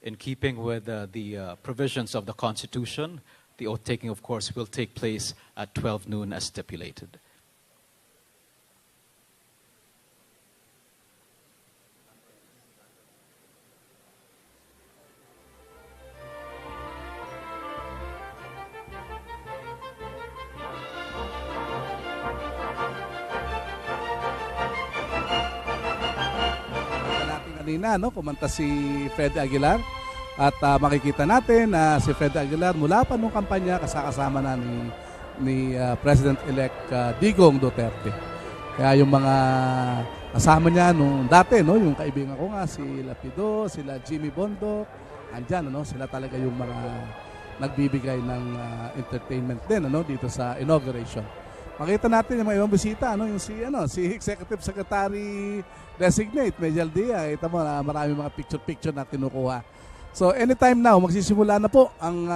In keeping with the provisions of the Constitution, the oath taking, of course, will take place at 12 noon as stipulated. Kanina, no, kumanta si Fred Aguilar at makikita natin na si Fred Aguilar mula pa nung kampanya kasama na ni President-elect Digong Duterte. Kaya yung mga kasama niya nung dati, no, yung kaibigan ko nga si Lapido, sila Jimmy Bondo, andyan, no, sila talaga yung mga nagbibigay ng entertainment din, ano, dito sa inauguration. Makita natin yung mga ibang bisita, ano, yung si Executive Secretary Designate Mejal Dia. Kita mo na marami mga picture na kinukuha. So anytime now, magsisimula na po ang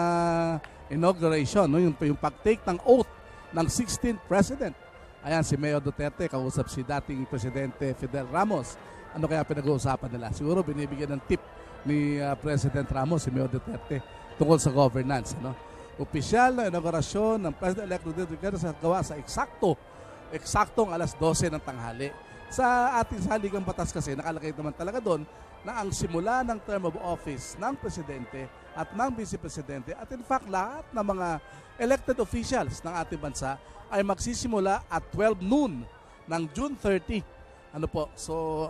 inauguration, no, yung pag-take ng oath ng 16th President. Ayan, si Mayor Duterte, kausap si dating Presidente Fidel Ramos. Ano kaya pinag-uusapan nila? Siguro binibigyan ng tip ni President Ramos, si Mayor Duterte, tungkol sa governance, ano? Opisyal na inaugurasyon ng President-elect Rodrigo Duterte sa gawa sa eksaktong alas 12 ng tanghali. Sa ating saligang batas kasi, nakalagay naman talaga doon na ang simula ng term of office ng Presidente at ng Vice Presidente at in fact lahat ng mga elected officials ng ating bansa ay magsisimula at 12 noon ng June 30. Ano po? So,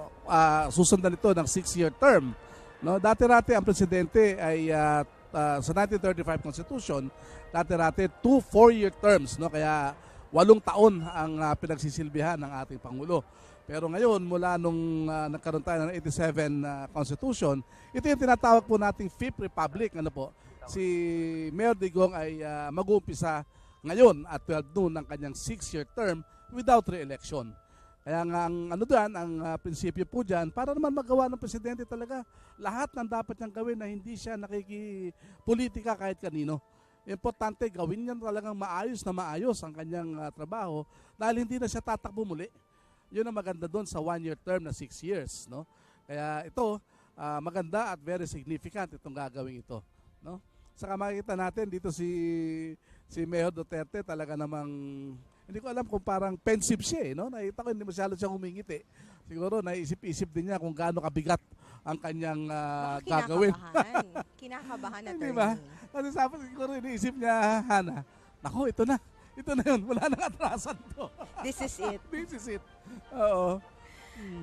susundan ito ng 6-year term. No? Dati-rati ang Presidente ay sa 1935 Constitution, dati-rati 2 4-year terms, no? Kaya 8 taon ang pinagsisilbihan ng ating Pangulo. Pero ngayon, mula nung nagkaroon tayo ng 87 Constitution, ito yung tinatawag po nating Fifth Republic. Ano po? Si Mayor Digong ay mag-uumpisa ngayon at 12 noon ng kanyang 6-year term without re-election. Kaya nga ang ano dyan, ang prinsipyo po dyan, para naman magawa ng presidente talaga lahat ng dapat niyang gawin na hindi siya nakikipolitika kahit kanino. Importante gawin niya talagang maayos ang kanyang trabaho dahil hindi na siya tatakbo muli. Yun ang maganda doon sa 1-year term na 6 years. No? Kaya ito, maganda at very significant itong gagawin ito. No? Saka makikita natin dito si Mayor Duterte talaga namang hindi ko alam kung parang pensive siya no? Nakita ko hindi masyado siya humingiti. Siguro naisip-isip din niya kung gaano kabigat ang kanyang gagawin. Kinakabahan na diba? Kasi sabi siguro iniisip niya, Hana, naku, ito na yun, wala nang atrasan to. This is it. This is it. Oo.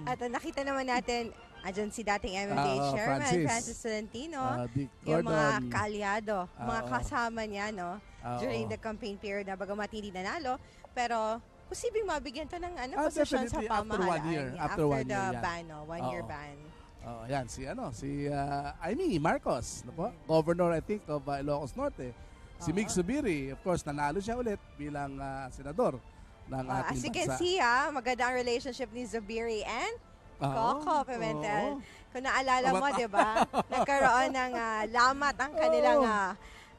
At nakita naman natin, andyan si dating MMDA Chairman, Francis Tolentino, yung mga kaalyado, mga kasama niya, no? During the campaign period na bagamat hindi nanalo, pero posibleng mabigyan to ng posisyon sa pamahalaan after the ban, 1-year ban. Yan si Amy Marcos, no po? Governor I think of Ilocos Norte. Si Mig Zubiri, of course, nanalo siya ulit bilang senador ng ating bansa. As you can see, maganda ang relationship ni Zubiri and Coco Pimentel. Kung naalala mo, di ba? Nagkaroon ng lamat ang kanilang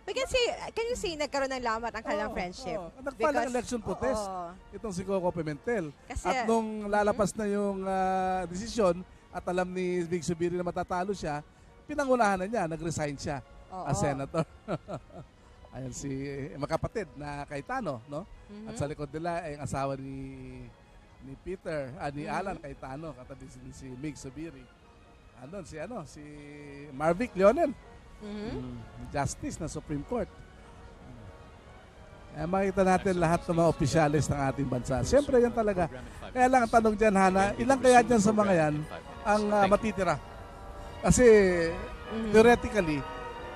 can you say nagkaroon ng lamat ang kanilang friendship? Nagpalang election protest itong si Coco Pimentel. At nung lalapas na yung desisyon at alam ni Mig Zubiri na matatalo siya, pinangunahan na niya, nag-resign siya as senator. Ayan si makapatid na Cayetano, no? At sa likod nila ay ang asawa ni Peter, ni Alan Cayetano, katabi si Mig Zubiri. Andun si Marvic Leonel. Justice na Supreme Court. Makita natin lahat ng mga opisyalis ng ating bansa. Siyempre yan talaga. Kaya lang ang tanong dyan, Hana, ilang kaya dyan sa mga yan ang matitira? Kasi theoretically,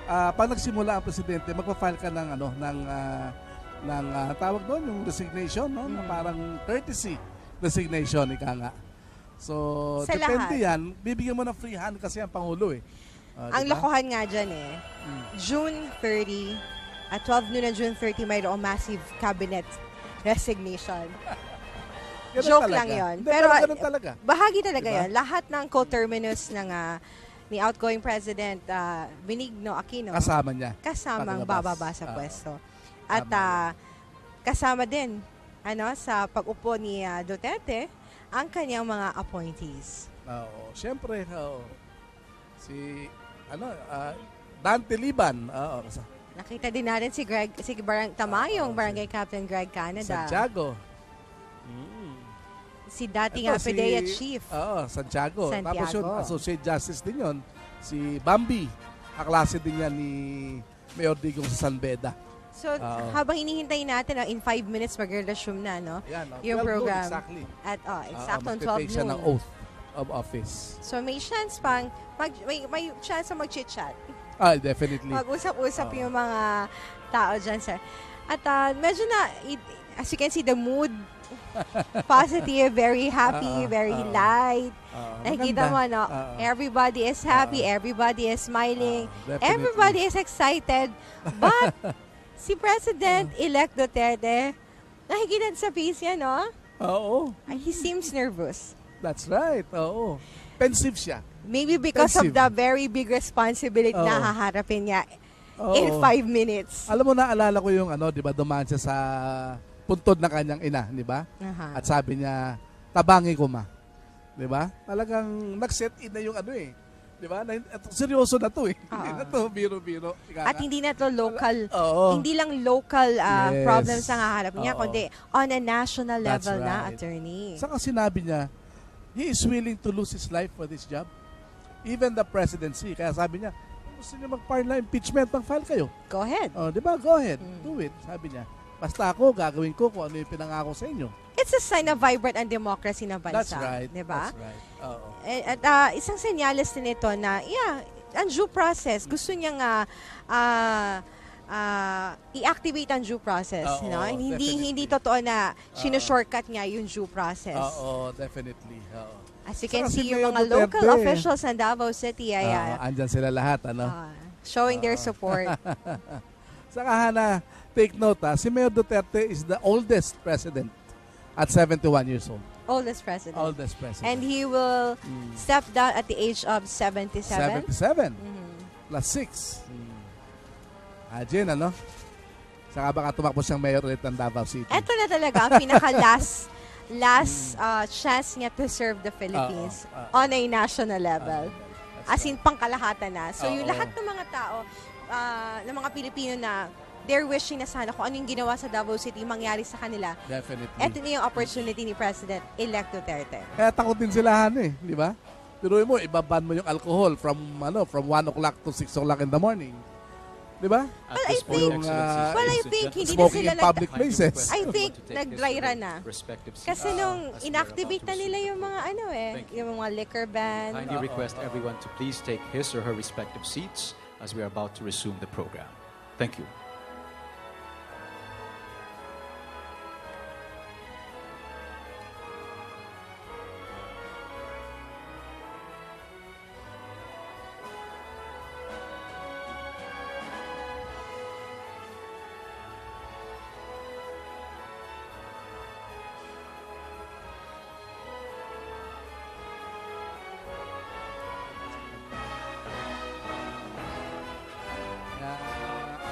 pag nagsimula ang presidente, magpa-file ka ng tawag doon, yung resignation, no? Parang courtesy resignation, ika nga. So, depende yan. Bibigyan mo ng free hand kasi ang Pangulo eh. Ang lokohan nga dyan June 30, at 12 noon ng June 30, mayroong massive cabinet resignation. Joke lang yon. Pero bahagi talaga yon. Lahat ng co-terminus ng ni outgoing President Benigno Aquino. Kasama niya. Kasamang bababa sa pwesto. At kasama din sa pag-upo ni Duterte ang kanyang mga appointees. Oo, siyempre, si Dante Liban. Nakita din natin si Tamayong Barangay Captain Greg Canada. Santiago. Si dating PDEA Chief. Santiago. Tapos yun, Associate Justice din yun. Si Bambi. Kaklase din yan ni Mayor Digong sa San Beda. So, habang hinihintay natin, in 5 minutes mag-resume na, no? Yan, yung program. Exactly. At exactong 12 noon. Siya ng oath of office. So, may chance pang, may chance na mag-chit-chat. Definitely. Mag-usap-usap yung mga tao dyan, sir. At medyo na, as you can see, the mood, positive, very happy, very light. Nakikita mo, no? Everybody is happy, everybody is smiling, everybody is excited. But, si President-elect Duterte, nakikita sa face niya, no? Oo. He seems nervous. That's right. Oo. Pensive siya. Maybe because of the very big responsibility na haharapin niya in 5 minutes. Alam mo, naalala ko yung di ba, dumaan siya sa puntod ng kanyang ina, di ba? At sabi niya, tabangi ko ma. Di ba? Talagang nag-set in na yung di ba? Seryoso na to eh. Hindi na to biro-biro. At hindi na to local. Hindi lang local problems ang haharap niya, kundi on a national level na, attorney. Saka sinabi niya, he is willing to lose his life for this job. Even the presidency. Kaya sabi niya, kung gusto niyo mag-file impeachment, mag-file kayo. Go ahead. Di ba? Go ahead. Do it. Sabi niya. Basta ako, gagawin ko kung ano yung pinangako sa inyo. It's a sign of vibrant and democracy na bansa. That's right. Diba? That's right. At isang senyales din ito na, ang due process, gusto niyang i-activate ang due process. No? Hindi totoo na shortcut niya yung due process. Definitely. As you can see, yung mga local officials ng Davao City ay andyan sila lahat. Showing their support. Saka Hana, take note si Mayor Duterte is the oldest president at 71 years old. Oldest president. Oldest president. And he will step down at the age of 77. 77. Plus 6. Ajin, ano? Saka baka tumakbo siyang mayor ulit ng Davao City. Ito na talaga ang pinaka-last chance niya to serve the Philippines on a national level. As in, pangkalahatan na. So, yung lahat ng mga tao, ng mga Pilipino na they're wishing na sana kung ano yung ginawa sa Davao City mangyari sa kanila. Definitely. Ito na yung opportunity ni President-elect Duterte. Kaya takot din sila, di ba? Pero mo, ibaban mo yung alcohol from 1 o'clock to 6 o'clock in the morning. Di ba? Well, I think hindi na smoking sila in public places. I think nag-dry run na. Kasi nung inactivate na nila yung mga yung mga liquor ban. Kindly request everyone to please take his or her respective seats as we are about to resume the program. Thank you.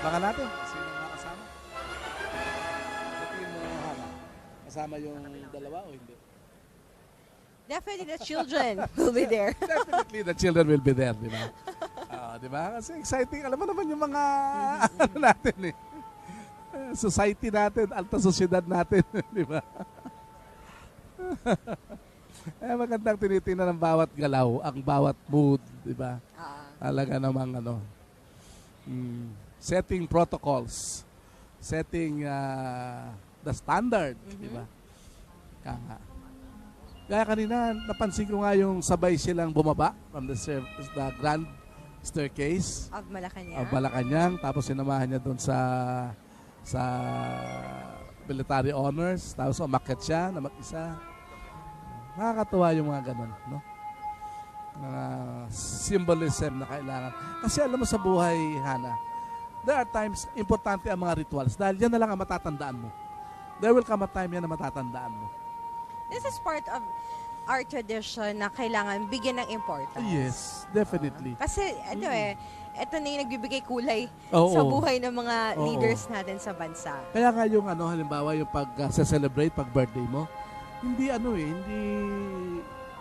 Abangan natin. Sino mga kasama? Tingin mo, Hana? Kasama yung dalawa o hindi? Definitely the children will be there. Definitely the children will be there, di ba? Di ba? Kasi exciting. Alam mo naman yung mga natin society natin, alta sosyedad natin, di ba? Magandang tinitingnan ng bawat galaw, ang bawat mood, di ba? Talaga namang setting protocols, setting the standard, di ba? Kaya kanina, napansin ko nga yung sabay silang bumaba from the grand staircase of Malacañang. Malacañang. Tapos sinamahan niya doon sa military honors. Tapos umakyat siya na mag-isa. Nakakatuwa yung mga ganun, no? Symbolism na kailangan. Kasi alam mo sa buhay, Hana, there are times importante ang mga rituals dahil yan na lang ang matatandaan mo. There will come a time yan na matatandaan mo. This is part of our tradition na kailangan bigyan ng importance. Yes, definitely. Kasi ito na yung nagbibigay kulay sa buhay ng mga leaders natin sa bansa. Kaya nga yung halimbawa yung pag-celebrate, pag-birthday mo, hindi hindi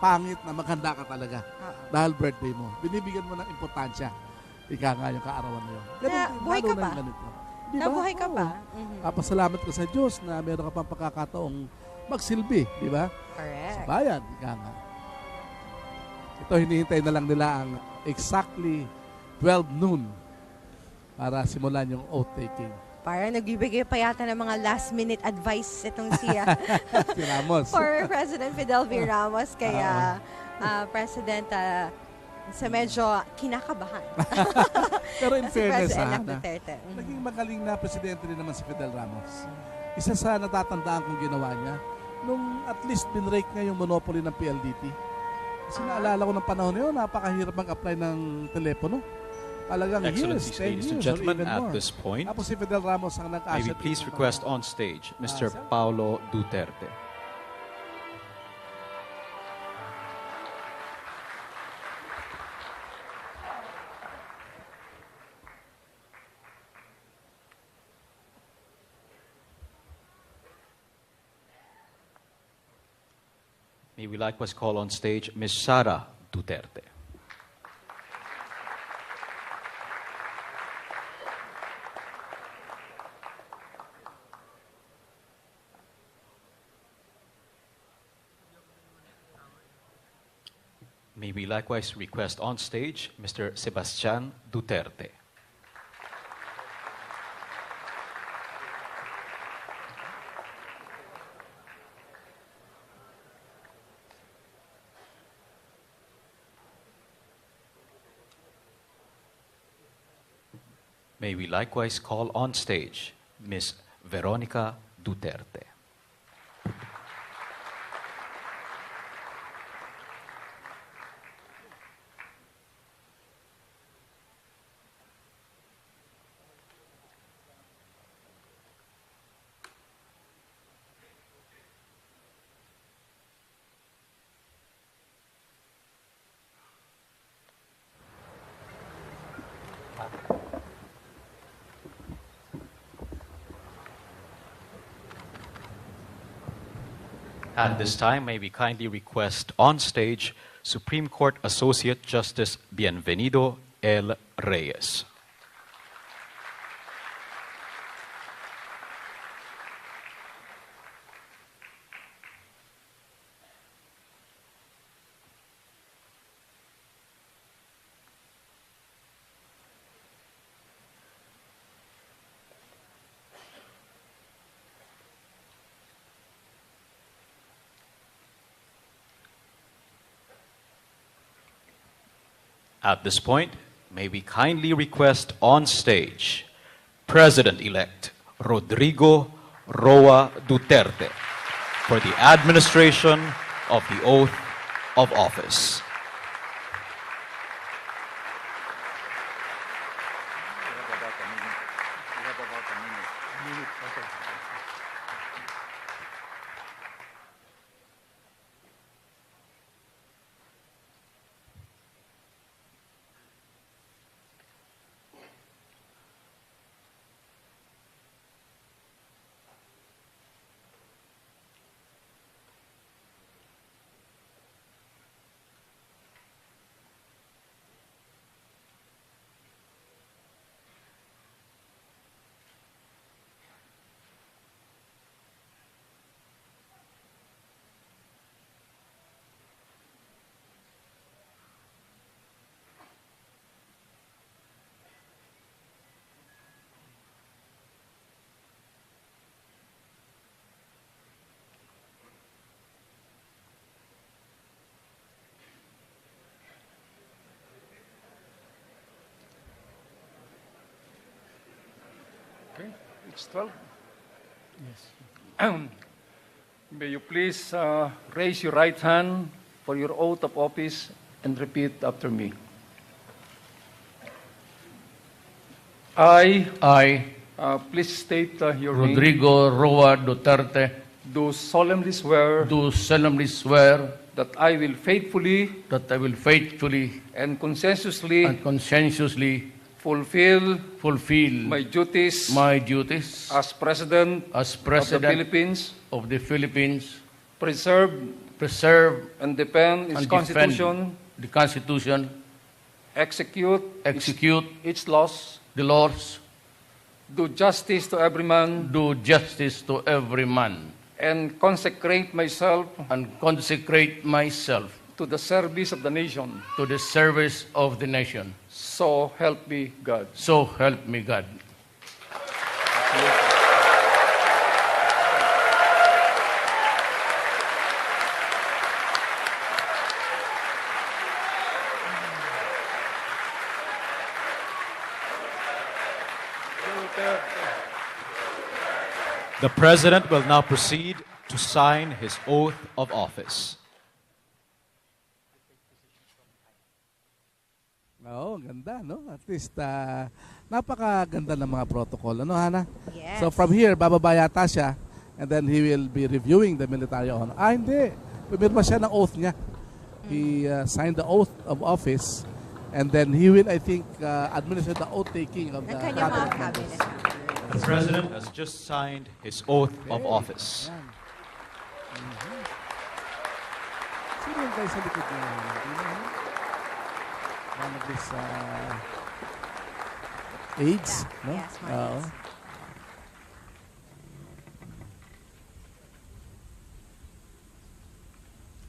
pangit na maghanda ka talaga dahil birthday mo. Binibigyan mo ng importansya. Ika nga yung kaarawan mo yun. Buhay ka ba? Nabuhay ka ba? Pasalamat ka sa Diyos na meron ka pang pagkakataong magsilbi, di ba? Correct. Sa bayan, ika nga. Ito, hinihintay na lang nila ang exactly 12 noon para simulan yung oath-taking. Parang nagbibigay pa yata ng mga last-minute advice itong si Ramos. For President Fidel V. Ramos. Kaya, President, sa medyo kinakabahan. Pero in fairness, naging magaling na presidente rin naman si Fidel Ramos. Isa sa natatandaan kong ginawa niya, nung at least binrake niya yung monopoly ng PLDT. Kasi naalala ko ng panahon na yun, napakahirap mag-apply ng telepono. Talagang years, 10 years, or even more. At this point, tapos si Fidel Ramos ang nag-asset. May we please request on stage Mr. Paulo Duterte. May we likewise call on stage Ms. Sara Duterte. May we likewise request on stage Mr. Sebastian Duterte. May we likewise call on stage Ms. Veronica Duterte. At this time, may we kindly request on stage Supreme Court Associate Justice Bienvenido L. Reyes. At this point, may we kindly request on stage President-elect Rodrigo Roa Duterte for the administration of the oath of office. Okay, it's 12. Yes. May you please raise your right hand for your oath of office and repeat after me. I, please state your name. Rodrigo Roa Duterte, Do solemnly swear do solemnly swear that I will faithfully that I will faithfully and conscientiously and conscientiously fulfill fulfill my duties my duties as President as of the President Philippines, of the Philippines, preserve preserve and defend its and Constitution, defend the Constitution, execute its laws, the laws, do justice to every man, do justice to every man, and consecrate myself and consecrate myself to the service of the nation. to the service of the nation. So help me God. So help me God. The President will now proceed to sign his oath of office. Oo, ganda, no? At least, napakaganda ng mga protocol. Ano, Hana? Yes. So from here, bababa yata siya and then he will be reviewing the military honor. Hindi. Pumirma siya ng oath niya. He signed the oath of office and then he will, I think, administer the oath-taking of the Ng kanyang mga cabinet members. cabinet. The President has just signed his oath of office. Yan. Sino yung guys sa likod niya? One of these aides, Yeah, no? yes, one Oo. aides.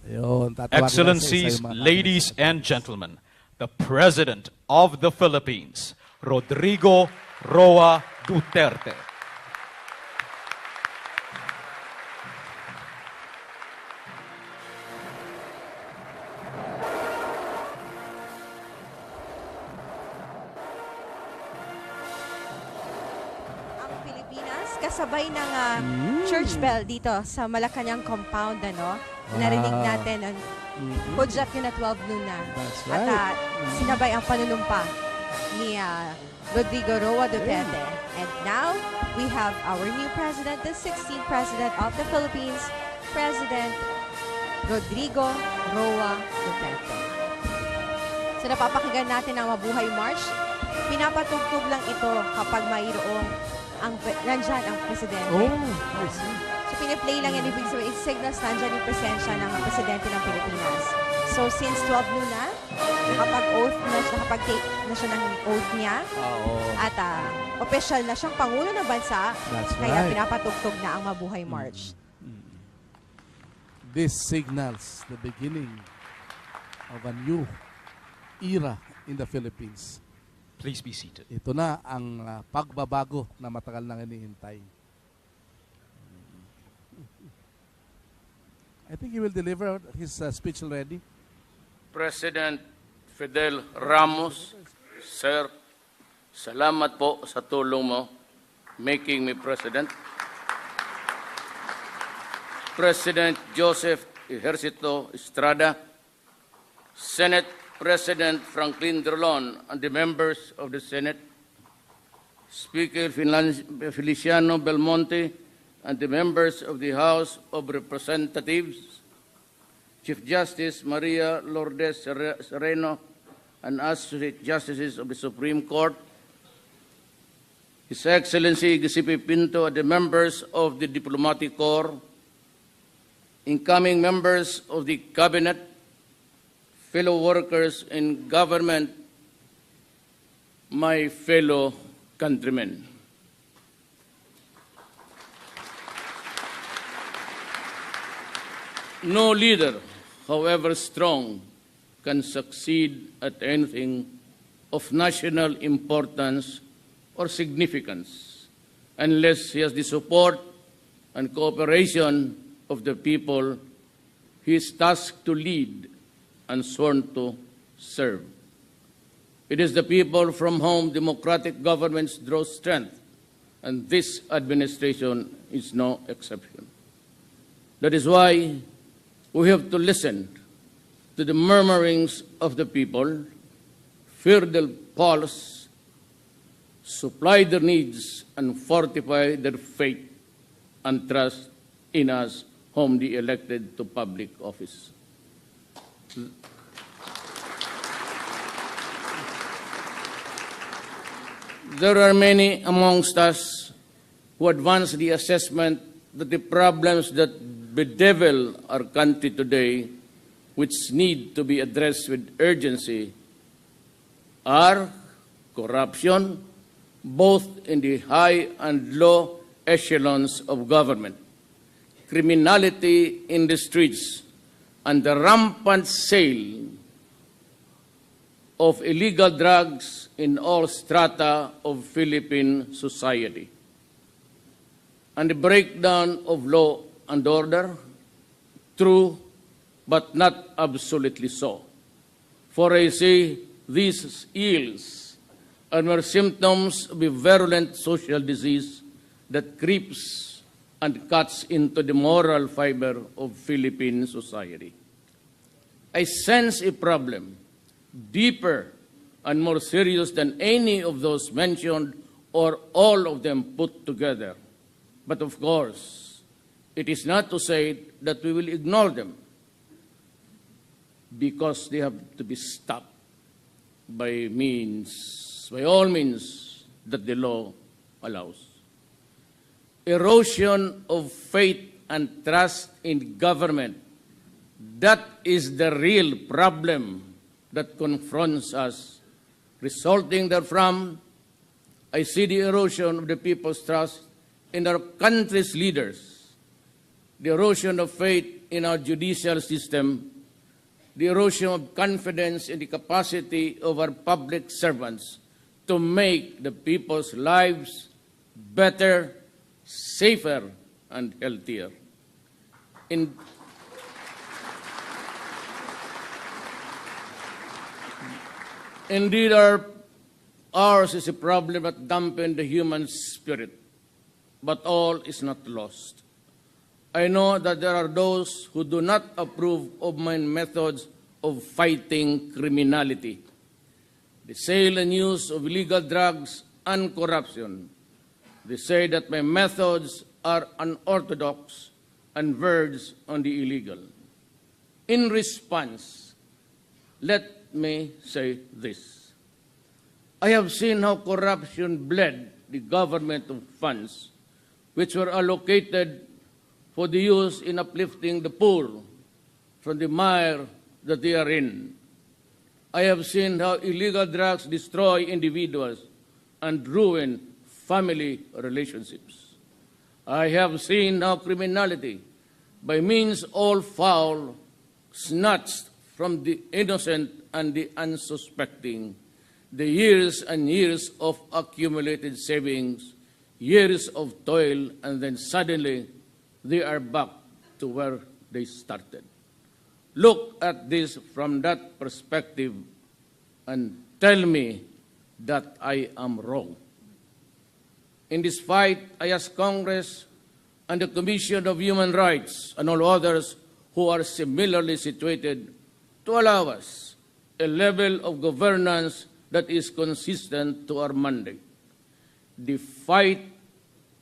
Ayun, tatawagin natin Excellencies, sa mga ladies and gentlemen, the President of the Philippines, Rodrigo Roa Duterte. Ang Pilipinas, kasabay ng church bell dito sa Malacañang compound, ano? Narinig natin ang hudyat yun na 12 noon na. That's At right. sinabay ang panunumpa ni Rodrigo Roa Duterte. And now, we have our new president, the 16th president of the Philippines, President Rodrigo Roa Duterte. So napapakinggan natin ang Mabuhay March. Pinapatugtog lang ito kapag mayroong nandyan ang presidente. Oh, I see. So piniplay lang yan, ibig sabihin, it signals nandyan yung presensya ng Presidente ng Pilipinas. So, since 12 noon na, nakapag-oath na, nakapag-take na siya ng oath niya. At official na siyang Pangulo ng Bansa. That's kaya right. pinapatugtog na ang Mabuhay March. This signals the beginning of a new era in the Philippines. Please be seated. Ito na ang pagbabago na matagal nang hinihintay. I think he will deliver his speech already. President Fidel Ramos, Sir, salamat po sa tulong mo making me president. President Joseph Ejercito Estrada, Senate President Franklin Drilon, and the members of the Senate, Speaker Feliciano Belmonte, and the members of the House of Representatives, Chief Justice Maria Lourdes Sereno, and Associate Justices of the Supreme Court, His Excellency Giuseppe Pinto, and the members of the Diplomatic Corps, incoming members of the Cabinet, fellow workers in government, my fellow countrymen. No leader, however strong, can succeed at anything of national importance or significance unless he has the support and cooperation of the people he is tasked to lead and sworn to serve. It is the people from whom democratic governments draw strength, and this administration is no exception. That is why we have to listen to the murmurings of the people, fear their pulse, supply their needs, and fortify their faith and trust in us whom they elected to public office. There are many amongst us who advance the assessment that the problems that bedevil our country today, which need to be addressed with urgency, are corruption, both in the high and low echelons of government, criminality in the streets, and the rampant sale of illegal drugs in all strata of Philippine society, and the breakdown of law and order, true but not absolutely so. For I say these ills are mere symptoms of a virulent social disease that creeps and cuts into the moral fiber of Philippine society. I sense a problem deeper and more serious than any of those mentioned or all of them put together. But of course, it is not to say that we will ignore them, because they have to be stopped by all means that the law allows. Erosion of faith and trust in government, that is the real problem that confronts us. Resulting therefrom, I see the erosion of the people's trust in our country's leaders, the erosion of faith in our judicial system, the erosion of confidence in the capacity of our public servants to make the people's lives better, safer, and healthier. Indeed, ours is a problem that dampens the human spirit, but all is not lost. I know that there are those who do not approve of my methods of fighting criminality, the sale and use of illegal drugs and corruption. They say that my methods are unorthodox and verge on the illegal. In response, let me say this. I have seen how corruption bled the government of funds which were allocated for the use in uplifting the poor from the mire that they are in. I have seen how illegal drugs destroy individuals and ruin family relationships. I have seen how criminality, by means all foul, snatched from the innocent and the unsuspecting, the years and years of accumulated savings, years of toil, and then suddenly they are back to where they started. Look at this from that perspective and tell me that I am wrong. In this fight, I ask Congress and the Commission of Human Rights and all others who are similarly situated to allow us a level of governance that is consistent to our mandate. The fight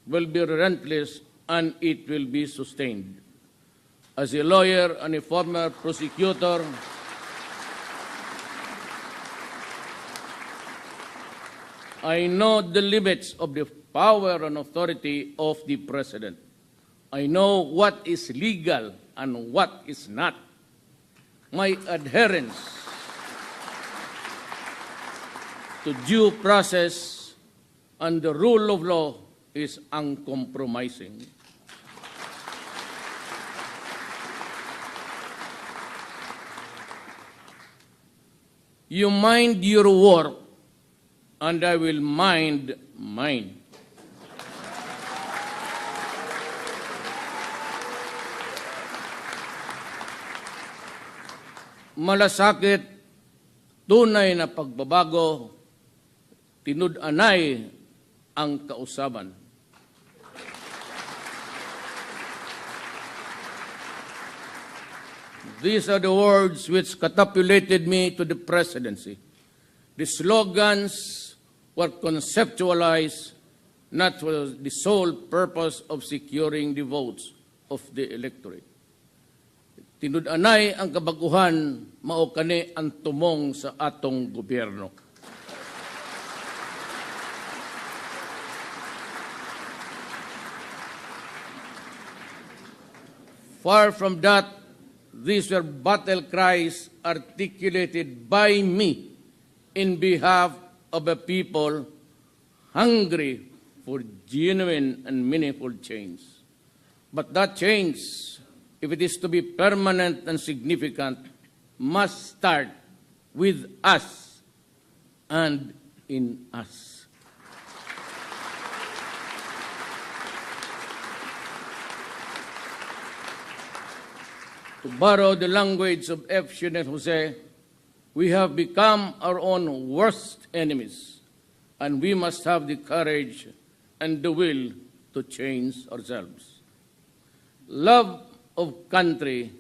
will be relentless and it will be sustained. As a lawyer and a former prosecutor, I know the limits of the power and authority of the President. I know what is legal and what is not. My adherence to due process and the rule of law is uncompromising. You mind your work, and I will mind mine. Malasakit, tunay na pagbabago, tinud-anay ang kausaban. These are the words which catapulted me to the presidency. The slogans were conceptualized not for the sole purpose of securing the votes of the electorate. Tinud-anay ang kabaguhan, mao kani ang tumong sa atong gobyerno. Far from that, these were battle cries articulated by me in behalf of a people hungry for genuine and meaningful change. But that change, if it is to be permanent and significant, must start with us and in us. To borrow the language of F. Shunet Jose, we have become our own worst enemies, and we must have the courage and the will to change ourselves. Love of country,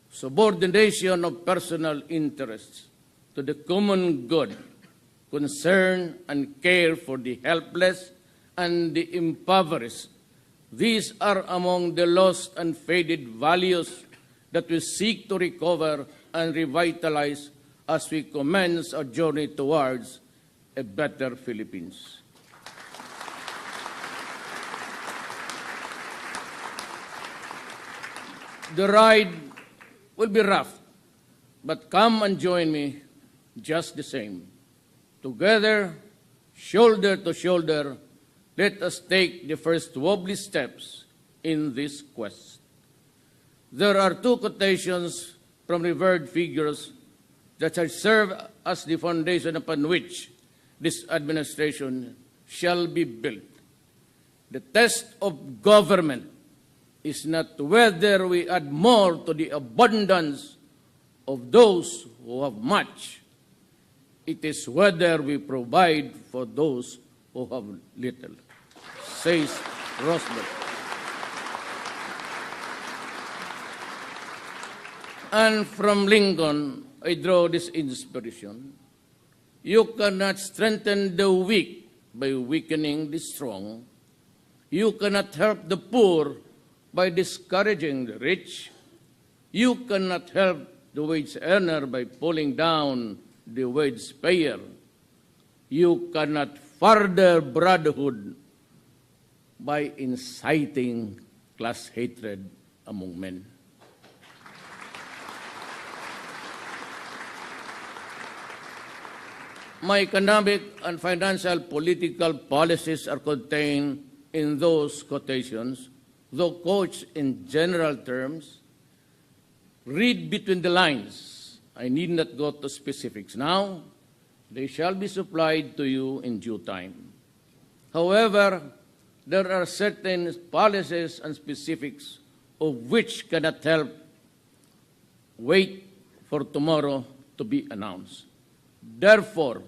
subordination of personal interests to the common good, concern and care for the helpless and the impoverished. These are among the lost and faded values that we seek to recover and revitalize as we commence our journey towards a better Philippines. The ride will be rough, but come and join me just the same. Together, shoulder to shoulder, let us take the first wobbly steps in this quest. There are two quotations from revered figures that shall serve as the foundation upon which this administration shall be built. The test of government is not whether we add more to the abundance of those who have much. It is whether we provide for those who have little, says Roosevelt. And from Lincoln, I draw this inspiration. You cannot strengthen the weak by weakening the strong. You cannot help the poor by discouraging the rich. You cannot help the wage earner by pulling down the wage payer. You cannot further brotherhood by inciting class hatred among men. My economic and financial political policies are contained in those quotations, though couched in general terms. Read between the lines. I need not go to specifics now. They shall be supplied to you in due time. However, there are certain policies and specifics of which cannot help wait for tomorrow to be announced. Therefore,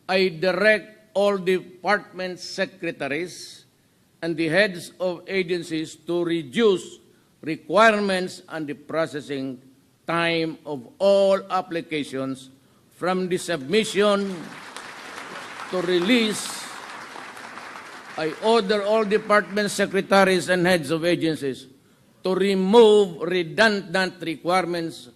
I direct all department secretaries and the heads of agencies to reduce requirements and the processing time of all applications from the submission to release. I order all department secretaries and heads of agencies to remove redundant requirements,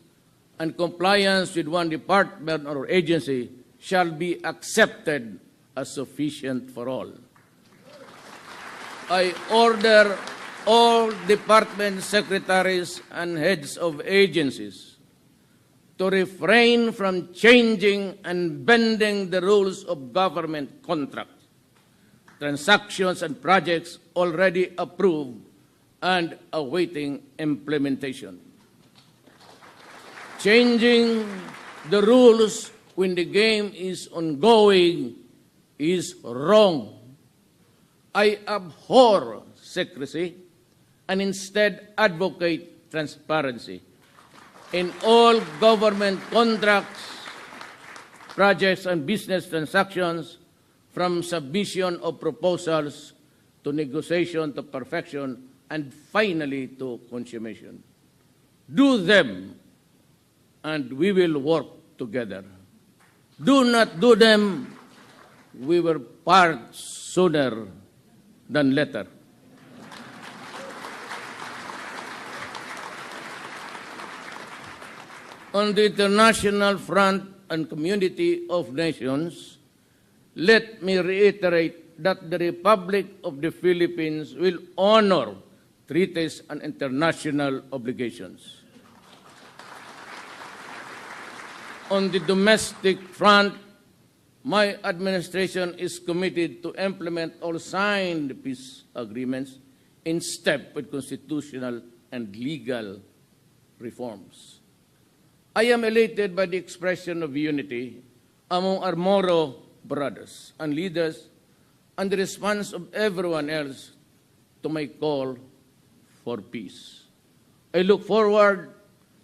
and compliance with one department or agency shall be accepted as sufficient for all. I order all department secretaries and heads of agencies to refrain from changing and bending the rules of government contracts, transactions, and projects already approved and awaiting implementation. Changing the rules when the game is ongoing is wrong. I abhor secrecy and instead advocate transparency in all government contracts, projects, and business transactions, from submission of proposals to negotiation to perfection and finally to consummation. Do them, and we will work together. Do not do them, we will part sooner than later. On the international front and community of nations, let me reiterate that the Republic of the Philippines will honor treaties and international obligations. On the domestic front, my administration is committed to implement all signed peace agreements in step with constitutional and legal reforms. I am elated by the expression of unity among our Moro brothers and leaders and the response of everyone else to my call for peace. I look forward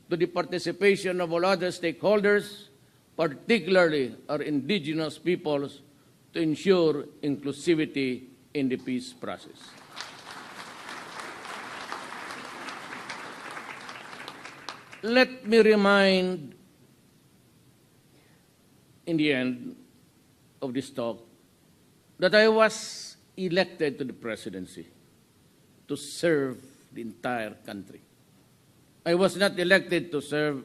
to the participation of all other stakeholders, particularly our indigenous peoples, to ensure inclusivity in the peace process. Let me remind, in the end of this talk, that I was elected to the presidency to serve the entire country. I was not elected to serve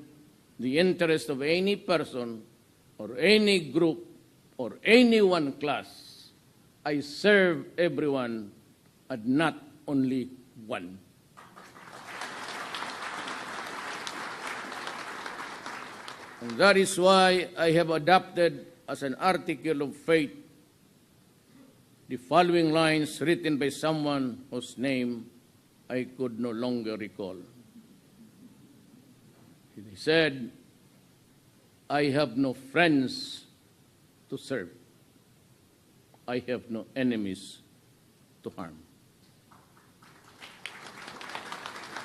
the interest of any person or any group or any one class. I serve everyone and not only one. And that is why I have adopted as an article of faith the following lines written by someone whose name I could no longer recall. He said, I have no friends to serve. I have no enemies to harm.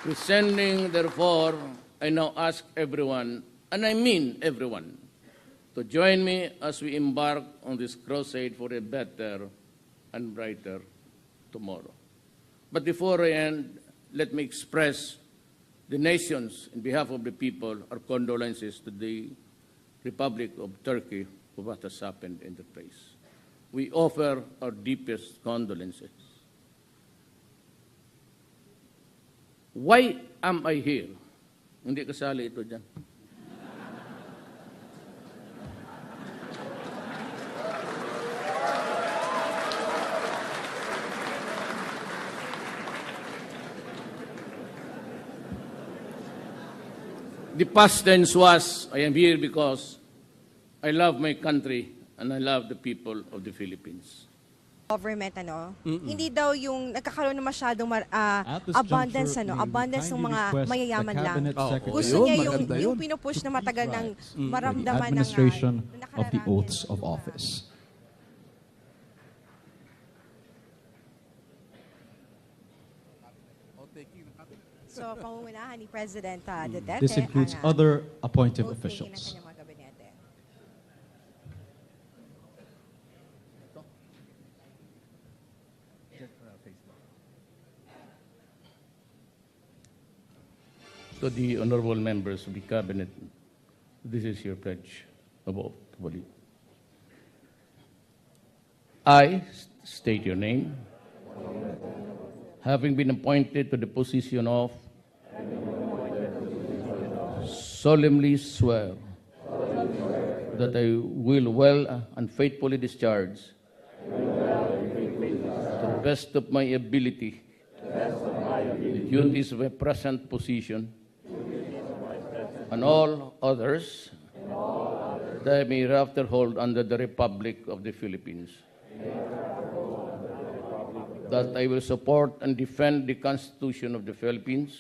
Presenting, therefore, I now ask everyone, and I mean everyone, to join me as we embark on this crusade for a better and brighter tomorrow. But before I end, let me express the nations, in behalf of the people, our condolences to the Republic of Turkey for what has happened in the place. We offer our deepest condolences. Why am I here? Hindi kasali ito dyan. The past tense was, I am here because I love my country and I love the people of the Philippines. Government, hindi daw yung nagkakaroon ng masyadong abundance, abundance ng mga mayayaman lang. Gusto niya yung pinupush na matagal ng maramdaman ng administration of the oaths of office. So, pangungunahan ni President Duterte. This includes other appointed officials. To the honorable members of the cabinet, this is your pledge of oath. I state your name, having been appointed to the position of, solemnly swear that I will well and faithfully discharge, to the best of my ability, the duties of my present position, and all others that I may hereafter hold under the Republic of the Philippines. That I will support and defend the Constitution of the Philippines.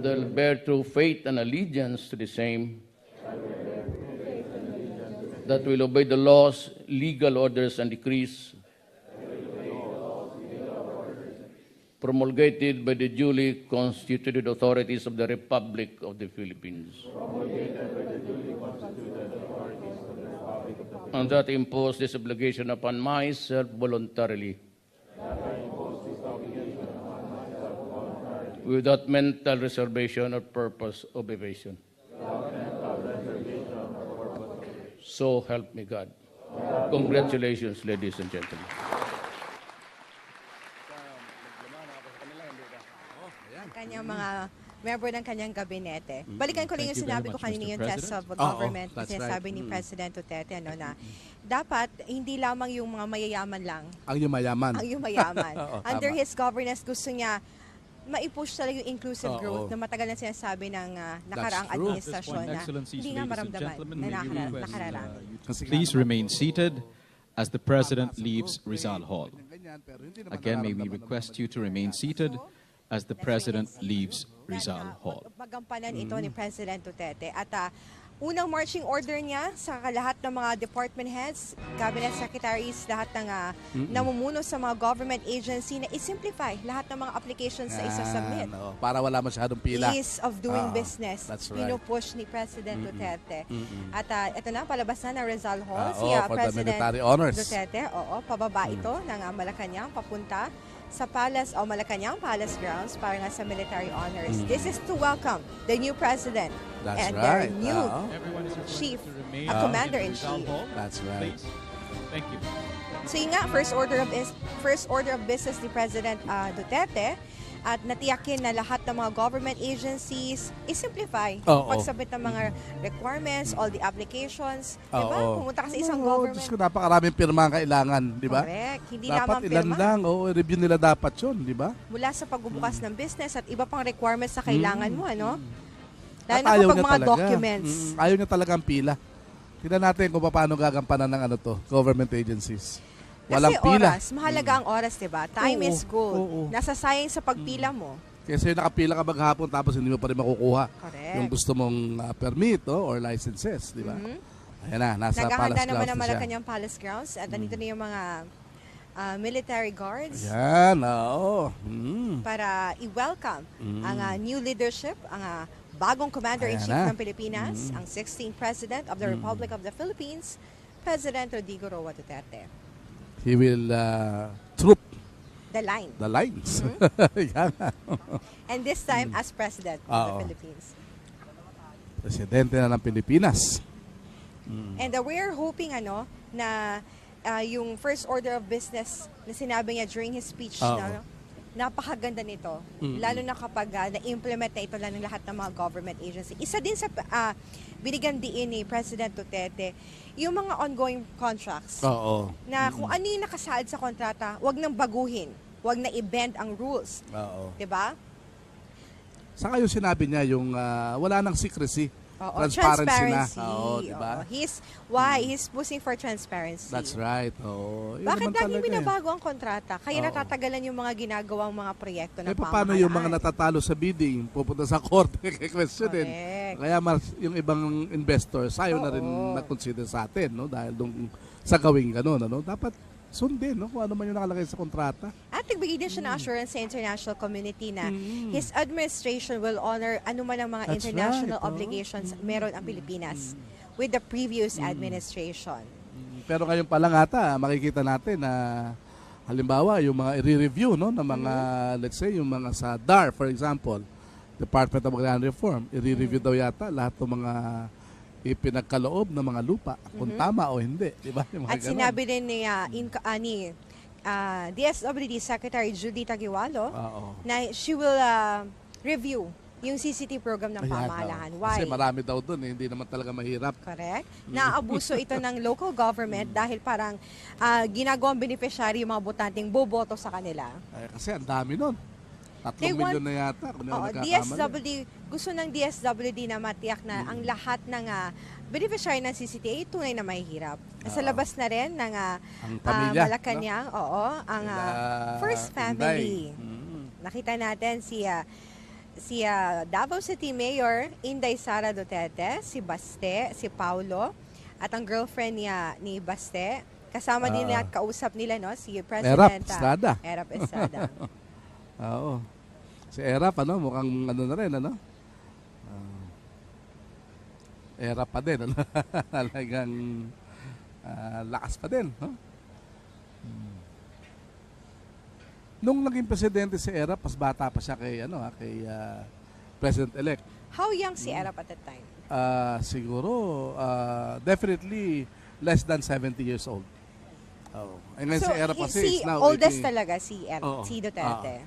That I will bear true faith and allegiance to the same. That will obey the laws, legal orders, and decrees promulgated by the duly constituted authorities of the Republic of the Philippines. And that impose this obligation upon myself voluntarily. Without mental reservation or purpose of evasion. So help me God. Congratulations, ladies and gentlemen. Kanyang mga member ng kanyang gabinete. Balikan ko lang yung sinabi ko kanina yung test of government. Sinasabi ni President Duterte na dapat hindi lamang yung mga mayayaman lang. Ang yumayaman. Ang yumayaman. Under his governance, gusto niya maipush talaga yung inclusive growth na matagal na sinasabi ng nakaraang administrasyon na hindi nga maramdaman na nakararami. Please remain seated as the President leaves Rizal Hall. Again, may we request you to remain seated as the President leaves Rizal Hall. Magampanan ito ni President Duterte at unang marching order niya sa lahat ng mga department heads, cabinet secretaries, lahat ng namumuno sa mga government agency na i-simplify lahat ng mga applications na isa-submit. Para wala masyadong pila. Ease of doing business. Right. Pinupush ni President Duterte. At ito na, palabas na ng Rizal Hall si President Duterte. Pababa ito ng Malacañang papunta sa Palace o Malacañang Palace grounds para nga sa military honors. This is to welcome the new president and their new chief, commander-in-chief. That's right. Thank you. So yun nga, first order of business ni President Duterte at natiyakin na lahat ng mga government agencies i-simplify pagsabit ng mga requirements, all the applications. Diba? Pumunta ka sa isang government. Diyos ko, napakaraming pirma ang kailangan, di ba? Correct. Hindi dapat lamang ilan pirma. lang, review nila dapat yun, di ba? Mula sa pagbubukas ng business at iba pang requirements na kailangan mo, ano? Lalo At na ayaw kapag niya mga talaga. documents. Ayaw niya talaga ang pila. Tignan natin kung paano gagampanan ng government agencies. Walang Kasi pila. oras, mahalaga ang oras, diba? Time is gold. Nasa sayang sa pagpila mo. Kasi nakapila ka maghapon tapos hindi mo pa rin makukuha Correct. yung gusto mong permit or licenses, di ba? Ayan na, nasa Palace Naghahanda naman Grounds ang na siya. Malacañang Palace Grounds at nandito na yung mga military guards Yan, para i-welcome ang new leadership, ang bagong Commander-in-Chief ng Pilipinas, ang 16th President of the Republic of the Philippines, President Rodrigo Roa Duterte. He will troop The lines. Yan. And this time as President of the Philippines. Presidente na ng Pilipinas. And we're hoping na yung first order of business na sinabi niya during his speech napakaganda nito. Lalo na kapag na-implement na ito ng lahat ng mga government agency. Isa din sa binigyan diin ni President Duterte, yung mga ongoing contracts. Na kung ano yung nakasaad sa kontrata, wag nang baguhin. Wag na i-bend ang rules. 'Di ba? Saka yung sinabi niya, yung wala nang secrecy. Oo, Transparency na. Oo, di ba? He's pushing for transparency. That's right. Oo. Yun Bakit naman lagi talaga binabago ang kontrata? Kaya Oo. natatagalan yung mga ginagawang mga proyekto ng paano pamahalaan? yung mga natatalo sa bidding, pupunta sa korte, question din. Correct. Kaya yung ibang investors, ayaw na rin na-consider sa atin, no? Dahil sa gawing gano'n, ano? Dapat sundin, no? Kung ano man yung nakalagay sa kontrata. At nagbigay din siya ng assurance sa international community na his administration will honor anuman ang mga That's international right, obligations meron ang Pilipinas with the previous administration. Pero ngayon pa lang ata, makikita natin na halimbawa yung mga i-review, no, ng mga let's say yung mga sa DAR, for example, Department of Agrarian Reform, i-review daw yata lahat ng mga ipinagkaloob ng mga lupa kung tama o hindi, di ba? Yung mga At sinabi din ni DSWD Secretary Judy Taguiwalo na she will review yung CCT program ng pamahalaan. Why? Kasi marami daw doon, hindi naman talaga mahirap. Correct. Naabuso ito ng local government dahil parang ginagawang beneficiary yung mga botanteng boboto sa kanila. Kasi ang dami nun. 3 milyon na yata. Kung DSWD, gusto ng DSWD na matiyak na ang lahat ng beneficiary ng CCTA tunay na mahihirap. Sa labas na rin ng pamilya, Malacañang, ang first family. Nakita natin si Davao City Mayor Inday Sara Duterte, si Baste, si Paulo, at ang girlfriend ni Baste. Kasama din at kausap nila, no, si President Erap Estrada. Oo. Si Erap, mukhang ano na rin, Erap pa din, Talagang lakas pa din, Nung naging presidente si Erap, mas bata pa siya kay President-elect. How young si Erap at that time? Siguro, definitely less than 70 years old. And then So, si Erap kasi si is now oldest 80. talaga si Duterte.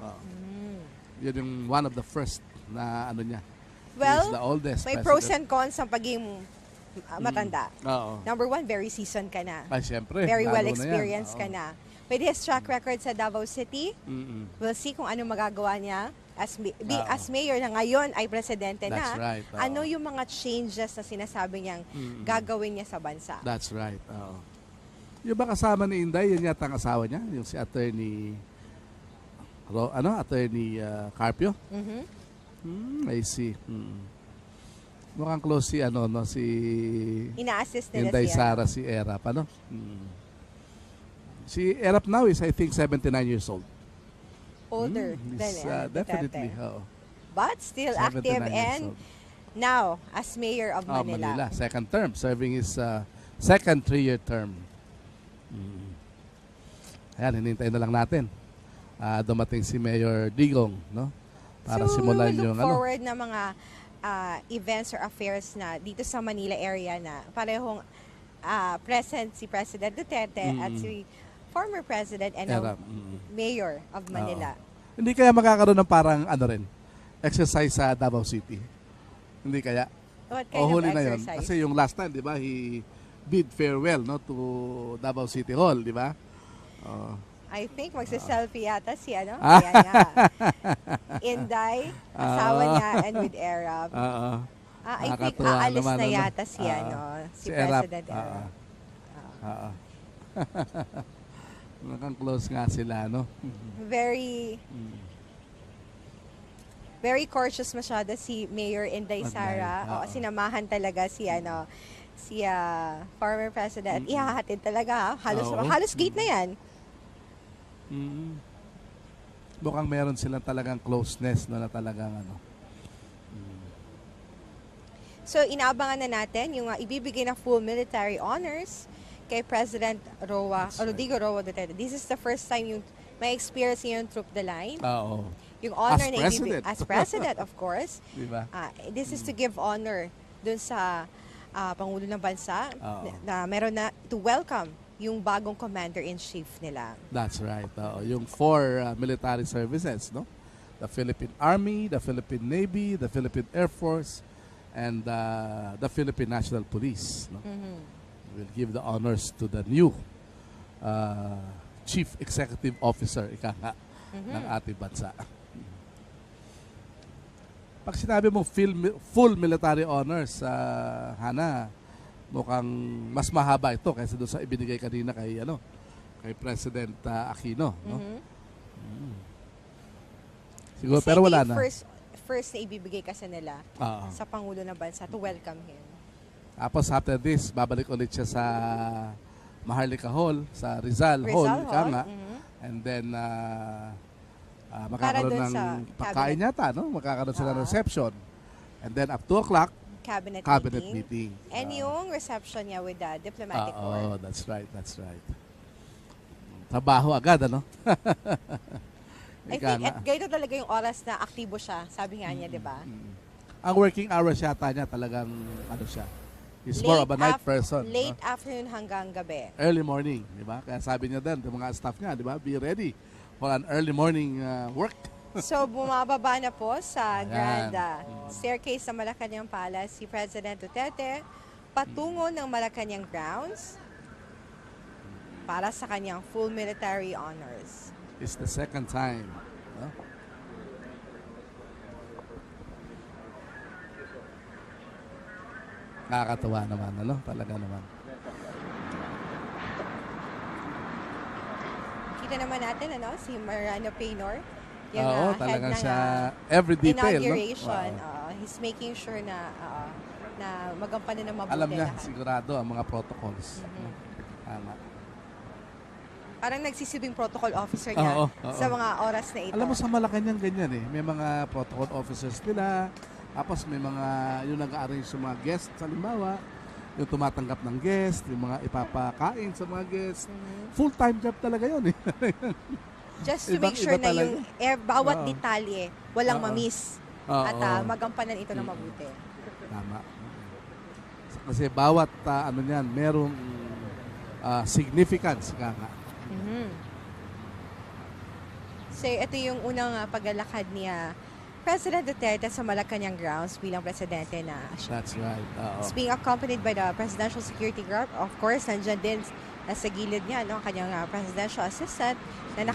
Yun yung one of the first na niya. Well, He's the oldest may president. pros and cons ang pagiging matanda. Oo. Number 1, very seasoned ka na. Ay, siyempre. Very lalo well na yan. experienced ka na. With his track record sa Davao City, we'll see kung ano magagawa niya as mayor na ngayon ay presidente na. That's right. Ano yung mga changes na sinasabi niyang gagawin niya sa bansa. That's right. Yung ba kasama ni Inday, yun yata ang asawa niya, yung si Attorney Attorney Carpio. I see. Mukhang close si si Ina-assist nila Inday siya. Sara, si Erap, Si Erap now is, I think, 79 years old. Older than definitely. But still active and now as mayor of Manila. Second term, serving his second 3-year term. Ayan, hinintay na lang natin. Dumating si Mayor Digong, no? Para simulan we yung look forward na mga events or affairs na dito sa Manila area na parehong present si President Duterte at si former President and now Mayor of Manila. Hindi kaya magkakaroon ng parang exercise sa Davao City? Hindi kaya? What kind of huli na yun. exercise? Kasi yung last time, di ba, he bid farewell to Davao City Hall, di ba? I think magsa-selfie yata si Ayan nga. Inday, asawa niya, and with Erap. I think aalis na yata si President Erap. Nakang close nga sila, no? Very cautious masyado si Mayor Inday Sara. Sinamahan talaga si former President. Ihahatid talaga. Halos gate na yan. Mukhang meron silang talagang closeness na talagang So, inaabangan na natin yung ibibigay na full military honors kay President Rodrigo Roa Duterte. This is the first time yung may experience yung Troop the Line. Yung honor na ibibigay as president, of course. Diba? This is to give honor dun sa Pangulo ng Bansa na meron na to welcome yung bagong commander-in-chief nila. That's right. Yung 4 military services, no? The Philippine Army, the Philippine Navy, the Philippine Air Force, and the Philippine National Police. No? We'll give the honors to the new Chief Executive Officer ng ating bansa. Pag sinabi mo full military honors, Hana, mukhang mas mahaba ito kaysa doon sa ibinigay kanina kay kay President Aquino, no? Siguro Kasi pero wala ito na. yung first na ibibigay kasi nila sa Pangulo ng Bansa to welcome him. Tapos after this, babalik ulit siya sa Maharlika Hall, sa Rizal Hall, ika nga. And then magkakaroon Para dun ng sa pagkain yata, no? Magkakaroon sila ng reception. And then at 2 o'clock, cabinet meeting. And yung reception niya with the diplomatic corps. Oh, that's right, that's right. Trabaho agad, ano? I think at ganito talaga yung oras na aktibo siya, sabi nga niya, di ba? Ang working hours yata niya talagang, siya, he's more of a night person. Late afternoon hanggang gabi. Early morning, di ba? Kaya sabi niya din, yung mga staff niya, di ba? Be ready for an early morning work. So, bumababa na po sa grand staircase sa Malacañang Palace si President Duterte patungo ng Malacañang grounds para sa kanyang full military honors. It's the second time. No? Nakakatuwa naman, Talaga naman. Kita naman natin, si Mariano Paynor. Oo, talagang siya, every detail, inauguration. He's making sure na magampanan na mabuti. Alam niya, sigurado, ang mga protocols. Tama. Parang nagsisilbing protocol officer niya sa mga oras na ito. Alam mo, sa Malacañang ganyan May mga protocol officers nila. Tapos may mga, yung nag-arrange sa mga guests, halimbawa, yung tumatanggap ng guest, yung mga ipapakain sa mga guests. Full-time job talaga yun Just to make sure na yung bawat detalye, walang mamiss. At magampanan ito na mabuti. Tama. Kasi bawat, merong significance nga. So, ito yung unang paglalakad niya President Duterte sa Malacañang grounds bilang presidente na siya. That's right. It's being accompanied by the Presidential Security Guard. Of course, nandiyan din nasa gilid niya, kanyang presidential assistant na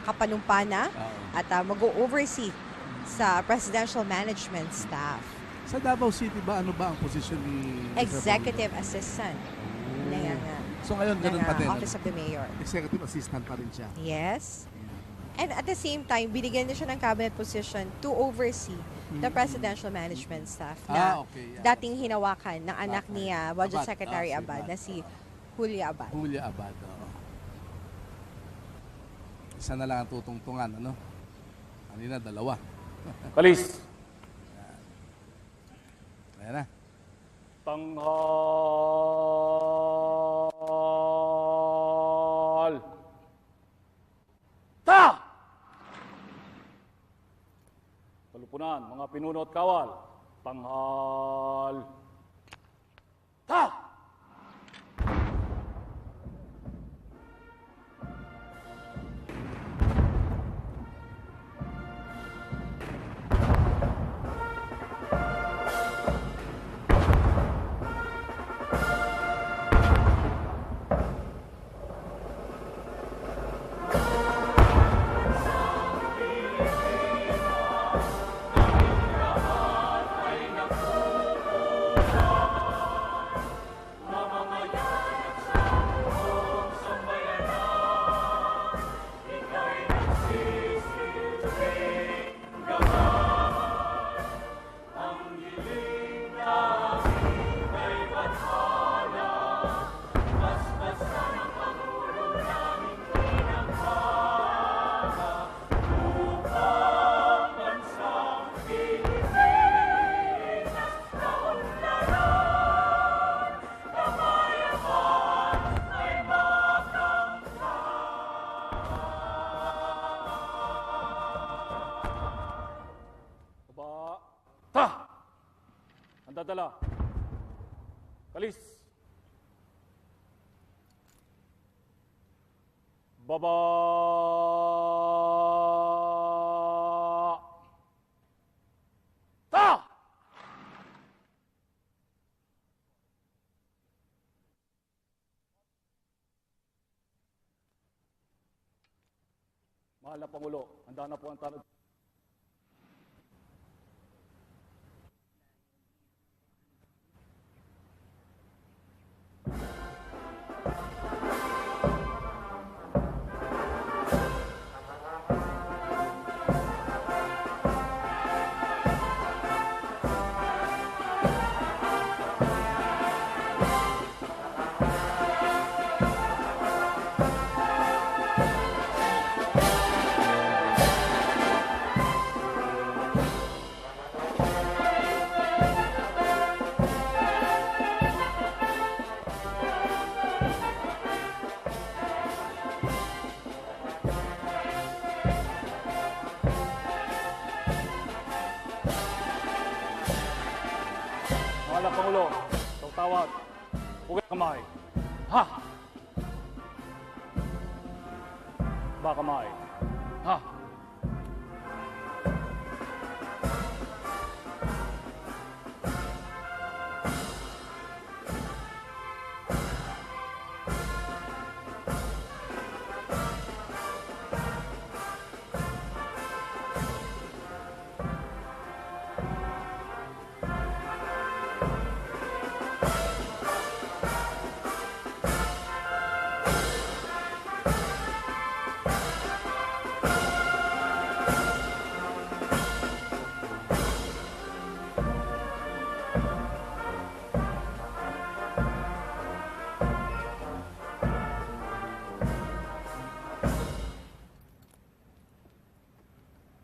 kapanumpa na at mag-oversee sa presidential management staff. Sa Davao City ba, ano ba ang posisyon ni Executive Assistant. So ngayon, ganun pa din. Office of the Mayor. Executive Assistant pa rin siya. Yes. And at the same time, binigyan din siya ng cabinet position to oversee the presidential management staff na dating hinawakan ng anak ni Budget Secretary Abad na si Julia Abad. Julia Abad, Isa na lang ang tutungtungan, Kanina, 2. Kalis. Ayan na. Tanghal. Talupunan, mga pinuno at kawal. Tanghal. Dadala. Kalis. Baba. Mahal na Pangulo, handa na po ang tanod. Mahal na Pangulo, itong tawad. Huwag kamay. Ha! Ba kamay. Ha!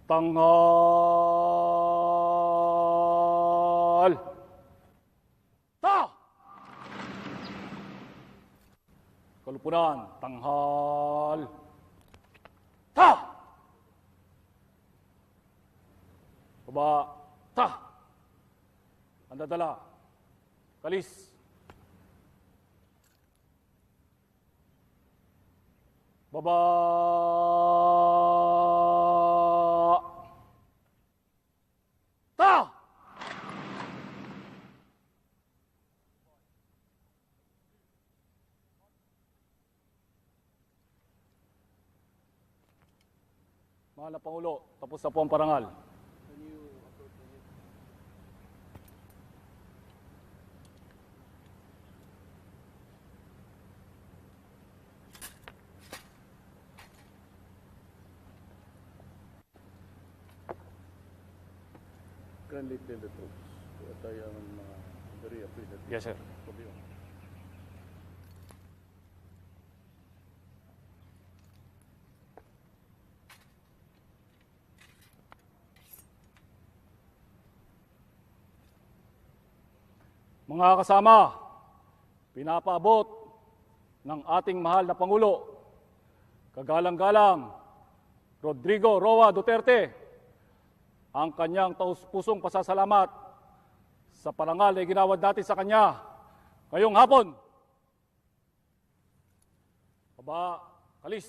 Tanghal! Ta! Kalupunan, tanghal! Ta! Baba, ta! Ang dadala, kalis. Baba! Ta! Mahal na Pangulo, tapos na po ang parangal. Kindly tell the troops that I am very appreciative. Yes, sir. of you. Mga kasama, pinapaabot ng ating mahal na Pangulo, kagalang-galang Rodrigo Roa Duterte, ang kanyang taus-pusong pasasalamat sa parangal na ginawad natin sa kanya ngayong hapon. Baba, kalis.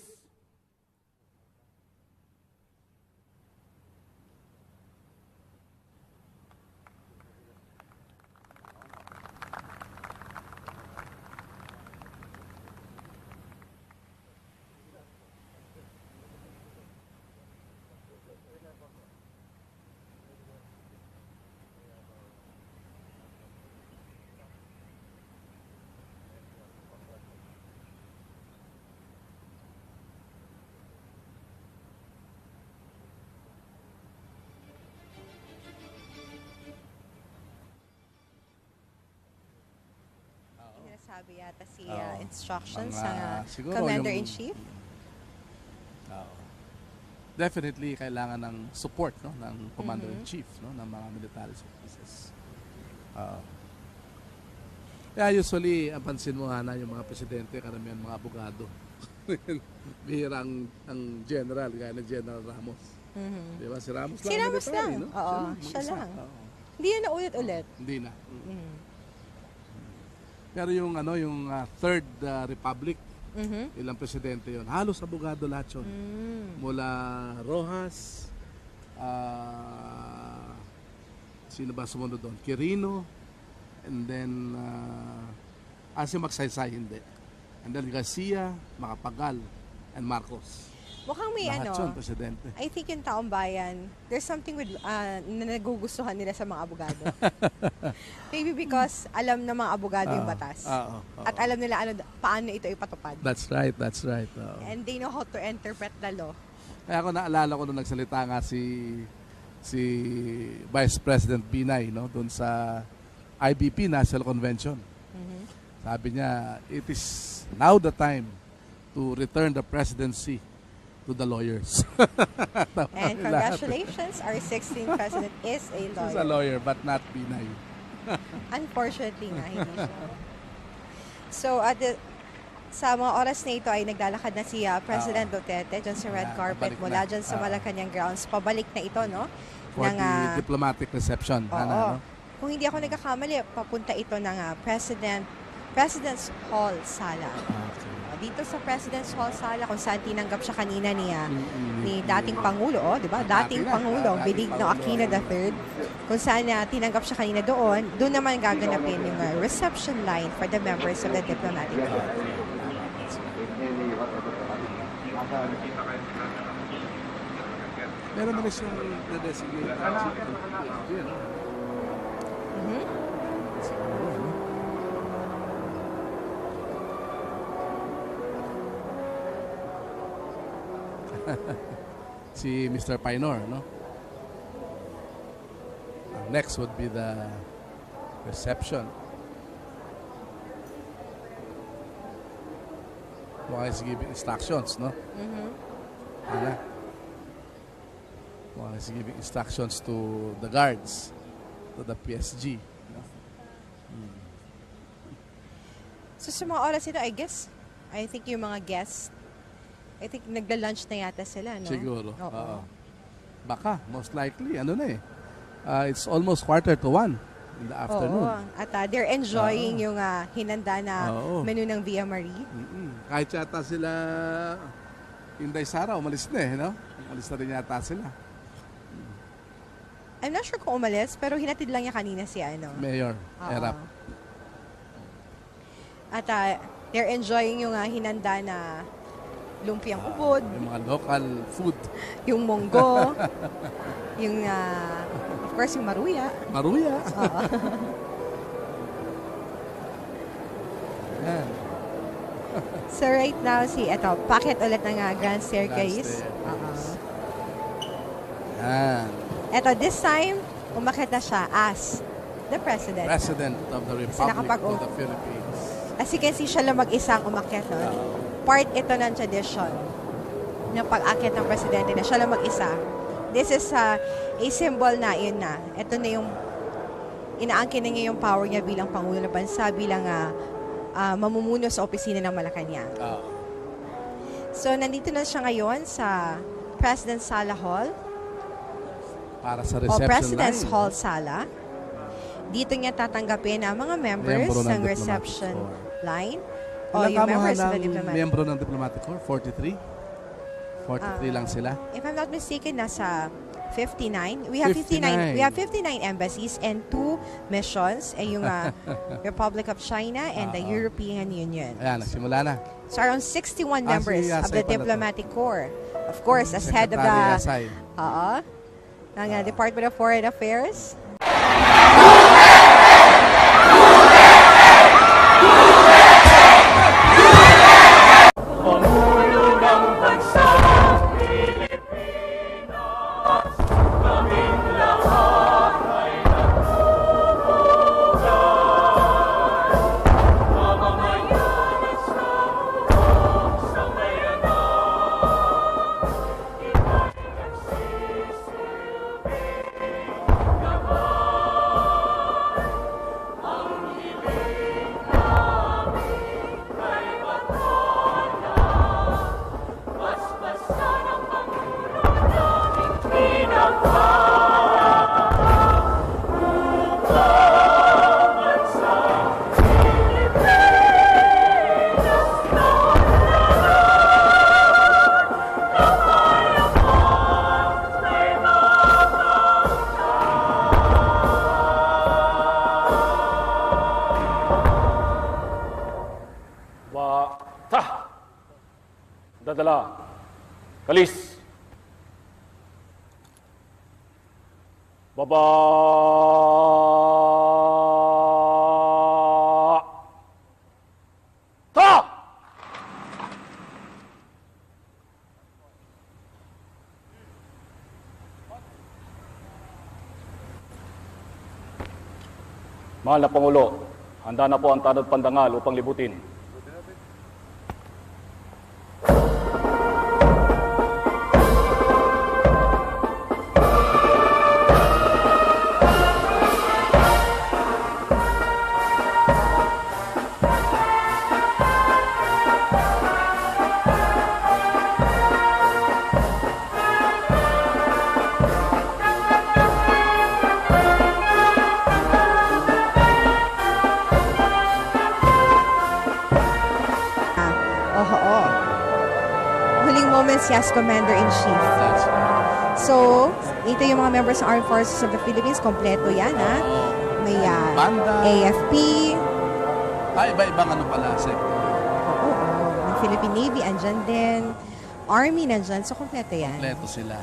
Sabi yata si instructions Mga, sa siguro Commander-in-Chief. Definitely kailangan ng support, no, ng Commander-in-Chief, no, ng mga military services. Kaya usually, ang pansin mo nga na yung mga presidente, karamihan mga abogado. Bihira ang general, kaya na General Ramos. Di ba? Si Ramos lang. Si Ramos lang. No? Oo, siya lang. Hindi yun na ulit-ulit. Hindi na. Pero yung Third Republic, ilang presidente yon, halos abogado lahat yun. Mula Rojas, sino ba sumunod doon? Quirino, and then si Magsaysay, hindi. And then Garcia, Macapagal, and Marcos. Mukhang may lahat yun, presidente. I think yung taong bayan, there's something with na nagugustuhan nila sa mga abogado. Maybe because alam ng mga abogado yung batas. At alam nila paano ito ipatupad. That's right. And they know how to interpret the law. Kaya ako naalala ko nung nagsalita nga si Vice President Binay, no, doon sa IBP National Convention. Sabi niya, it is now the time to return the presidency to the lawyers. And congratulations, our 16th president is a lawyer. He's a lawyer, but not Binay. Unfortunately nga, hindi siya. So, sa mga oras na ito ay naglalakad na si President Duterte dyan sa red carpet mula dyan sa Malacañang grounds. Pabalik na ito, no? For the diplomatic reception. Oo. kung hindi ako nagkakamali, papunta ito ng President's Hall Sala. Dito sa President's Hall Sala, kung saan tinanggap siya kanina ni dating Pangulo, di ba? Dating Pangulo, Benigno Aquino III. Kung saan tinanggap siya kanina doon naman gaganapin yung reception line for the members of the diplomatic corps. Meron na rin siyang na-designate. Si Mr. Painor, no? Next would be the reception. While he's giving instructions, no? While he's giving instructions to the guards, to the PSG. No? So sa mga oras ito, I think yung mga guests, I think nagla-lunch na yata sila, no? Siguro. Oo. Baka, most likely, it's almost 1:45 in the afternoon. Oo. At they're enjoying yung hinanda na menu ng Via Marie. Kahit yata sila, Inday Sara, umalis na no? Umalis na rin yata sila. I'm not sure kung umalis, pero hinatid lang niya kanina si Mayor Erap. At they're enjoying yung hinanda na lumpiang ubod. Yung mga local food. Yung monggo. Yung, of course, yung maruya. Maruya. So right now, packet ulit ng Grand Staircase. Ito, this time, umakyat na siya as the President. President of the Republic of the Philippines. As you can see, siya lang mag-isang umakyat. Part ito ng tradition ng pag-akyat ng Presidente na siya lang mag-isa. This is a symbol na yun na. Ito na yung inaangkin na niya yung power niya bilang Pangulo ng Bansa, bilang mamumuno sa opisina ng Malacañang. So, nandito na siya ngayon sa President's Sala Hall. Para sa reception President's line. Hall Sala. Dito niya tatanggapin ang mga members ng reception line. Ilang yung members of the diplomatic. Membro ng Diplomatic Corps? 43? 43 lang sila? If I'm not mistaken, nasa 59. We have 59. We have 59 embassies and 2 missions, yung Republic of China and the European Union. Ayan, nagsimula na. So around 61 members of the Diplomatic Corps. Of course, as head of the ng Department of Foreign Affairs. Dadala. Kalis. Baba. Ta! Mahal na Pangulo, handa na po ang tanod pandangal upang libutin. Oo. Huling moments, yes, Commander-in-Chief. That's So, ito yung mga members ng Armed Forces of the Philippines. Kompleto yan, ha? May Banda. AFP. Iba-ibang ano pala, sector. Oo. May Philippine Navy, andyan din. Army, nandyan. So, kompleto yan. Kompleto sila.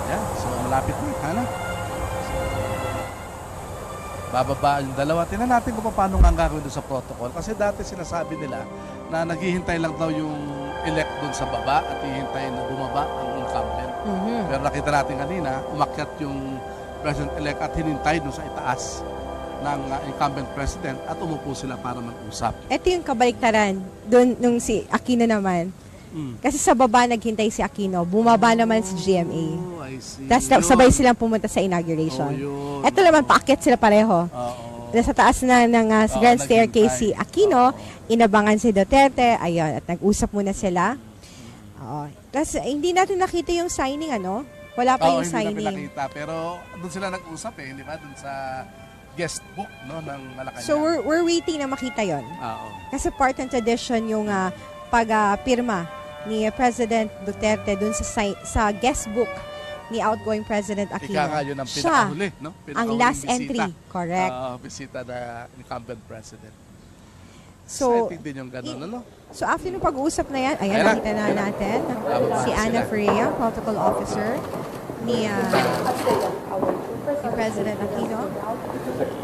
Yan, so malapit na, ano? Bababa yung dalawa. Tingnan natin kung paano nga ang gagawin doon sa protocol. Kasi dati sinasabi nila na naghihintay lang daw yung elect doon sa baba at hihintay na bumaba ang incumbent. Pero nakita natin kanina, umakyat yung president-elect at hinintay doon sa itaas ng incumbent president at umupo sila para mag-usap. Ito yung kabaliktaran doon nung si Aquino naman. Kasi sa baba naghintay si Aquino, bumaba naman si GMA. Oh, I see. Tapos sabay silang pumunta sa inauguration. Ito naman, paakyat sila pareho. Sa taas na ng grand staircase si Aquino, inabangan si Duterte, ayun, at nag-usap muna sila. Tapos hindi natin nakita yung signing, ano? Wala pa yung signing. Hindi natin nakita, pero doon sila nag-usap di ba? Doon sa guest book ng Malacañang. So we're waiting na makita yon. Kasi part ng tradition yung pag-pirma ni President Duterte dun sa guest book ni outgoing President Aquino. Ika yun ang pinakahuli, no? Ang last entry. Correct. Bisita na incumbent president. So, exciting din yung gano'n, ano? So, after nung pag-uusap na yan, ayan, nakita na natin si Ana Freya, Protocol Officer ni President Aquino.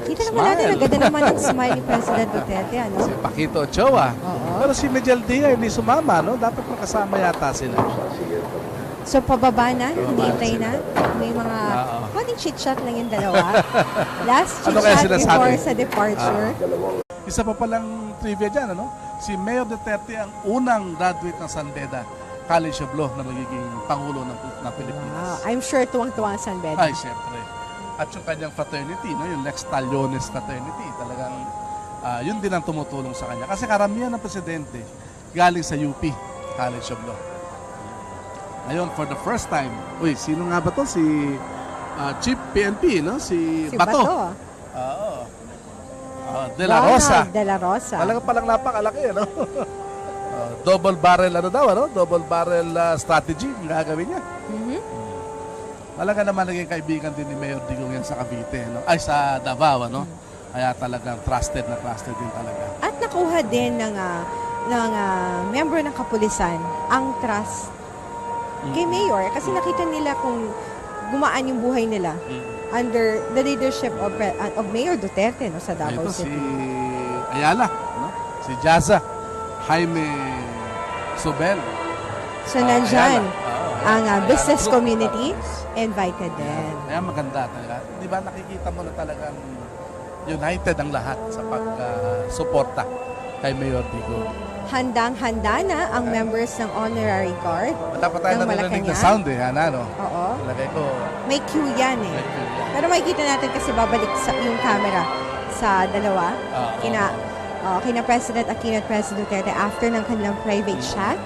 Kita naman natin, ang ganda naman ang smile ni President Duterte, ano? Si Paquito Ochoa. Pero si Miguel Dia hindi sumama, no? Dapat makasama yata sila. So, pababa na, hinihintay na. May mga konting chit-chat lang yung dalawa. Last chit-chat before sa departure. Isa pa palang trivia dyan, ano? Si Mayor Duterte ang unang graduate ng San Beda College of Law na magiging Pangulo ng Pilipinas. I'm sure tuwang-tuwang San Beda. Ay, siyempre. At yung kanyang fraternity, no? Yung Lex Taliones fraternity, talagang yun din ang tumutulong sa kanya. Kasi karamihan ng presidente galing sa UP College of Law. Ngayon, for the first time, sino nga ba to? Si Chief PNP, no? Si Bato. Oo. De La Rosa. De La Rosa. Talaga palang napakalaki, no? Double barrel, ano daw, ano? Double barrel strategy ang gagawin niya. Talaga naman naging kaibigan din ni Mayor Digong yan sa Cavite, no? Ay, sa Davao, no? Kaya talagang trusted din talaga. At nakuha din ng member ng kapulisan ang trust kay Mayor. Kasi nakita nila kung gumaan yung buhay nila under the leadership of Mayor Duterte, no, sa Davao City. Si Ayala, no? Si Jaza, Jaime Sobel. So nandyan ang business community invited din. Kaya maganda talaga. Di ba nakikita mo na talagang united ang lahat sa pag-suporta kay Mayor Digong. Handang-handa na ang members ng Honorary Guard dapat tayo ng narinig na Malacañang. sound no? Oo. Lagay ko. May cue yan Pero makikita natin kasi babalik yung camera sa dalawa. Kina President Aquino at President Duterte after ng kanilang private chat.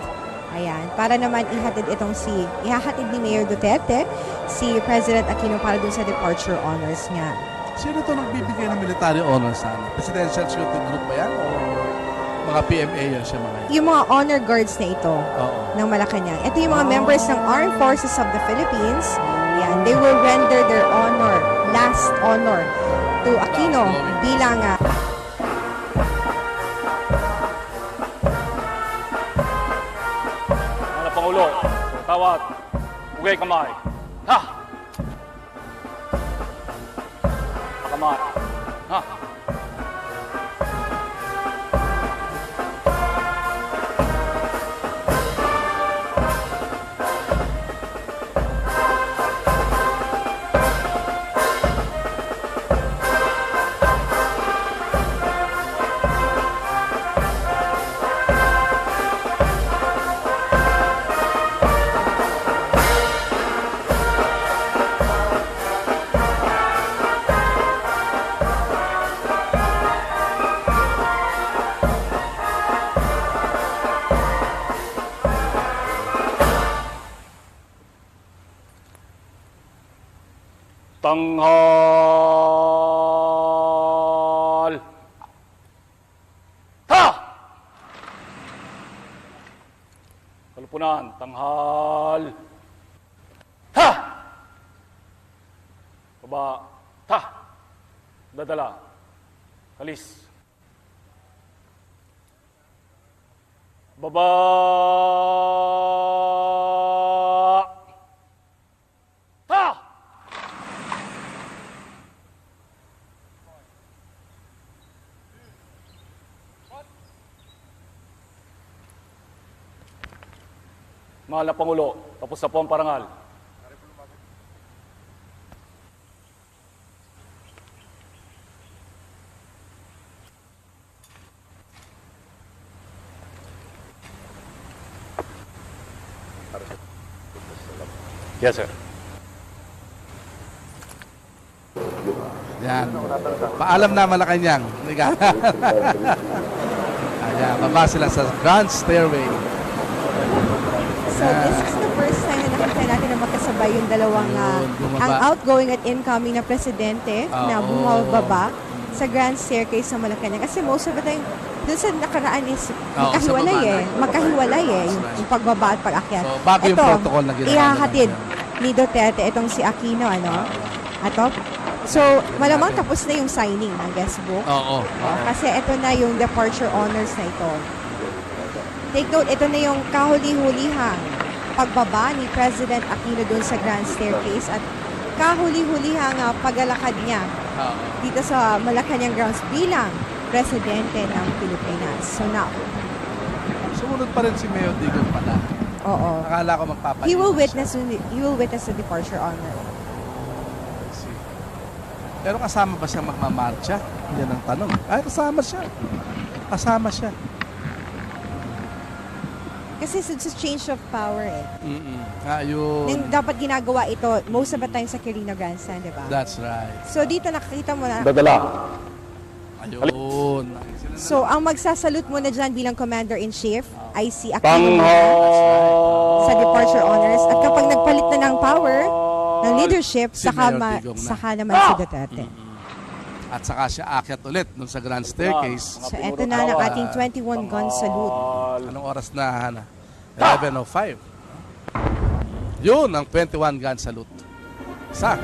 Ayan. Para naman ihatid ni Mayor Duterte si President Aquino para dun sa departure honors niya. Sino to nagbibigay ng military honors sana? Presidential Shooting Group ba yan? O mga PMA yan siya mga yan? Yung mga honor guards na ito ng Malacañang. Ito yung mga members ng Armed Forces of the Philippines. Yan. They will render their last honor to Aquino bilang Pangulo, tawad, ugay kamay. Ha! Kamay. Ha! Tanghal. Ha! Kalupunan, tanghal. Ha! Baba, ta! Dadala, kalis. Baba! Ta! Mahal na Pangulo, tapos na po ang parangal. Yes, sir. Yan. Paalam na Malacañang. Ayan, baba sila sa grand stairway. So this is the first time na nakita natin na magkasabay yung dalawang ang outgoing at incoming na presidente na bumababa sa grand staircase sa Malacañang. Kasi most of the time, dun sa nakaraan is magkahiwalay yung pagbaba at pag-akyat. So, bago yung protocol na ginawa. Ihahatid ni Duterte itong si Aquino, Ato. So, malamang tapos na yung signing ng guest book. Oo. Kasi ito na yung departure honors na ito. Take note, ito na yung kahuli-hulihang pagbaba ni President Aquino doon sa grand staircase at kahuli-hulihang paglalakad niya dito sa Malacañang grounds bilang presidente ng Pilipinas. So now, sumunod pa rin si Mayor Digong pala. Oo. Akala ko magpapalit. He will witness the departure honor. Pero kasama ba siya magmamarcha? Yan ang tanong. Ay, kasama siya. Kasama siya. Kasi it's a change of power Ayun. Nang dapat ginagawa ito most of the time sa Quirino Grandstand, di ba? That's right. So dito nakikita mo na. Dadala. Ayun. So ang magsasalute mo na dyan bilang Commander-in-Chief ay si Aquino sa departure honors. At kapag nagpalit na ng power, ng leadership, Si saka naman si Duterte. At saka siya akyat ulit dun sa grand staircase. So eto na ang ating 21 gun salute. Anong oras na, Hana? 11:05. Yun ang 21 gun salute. Isa.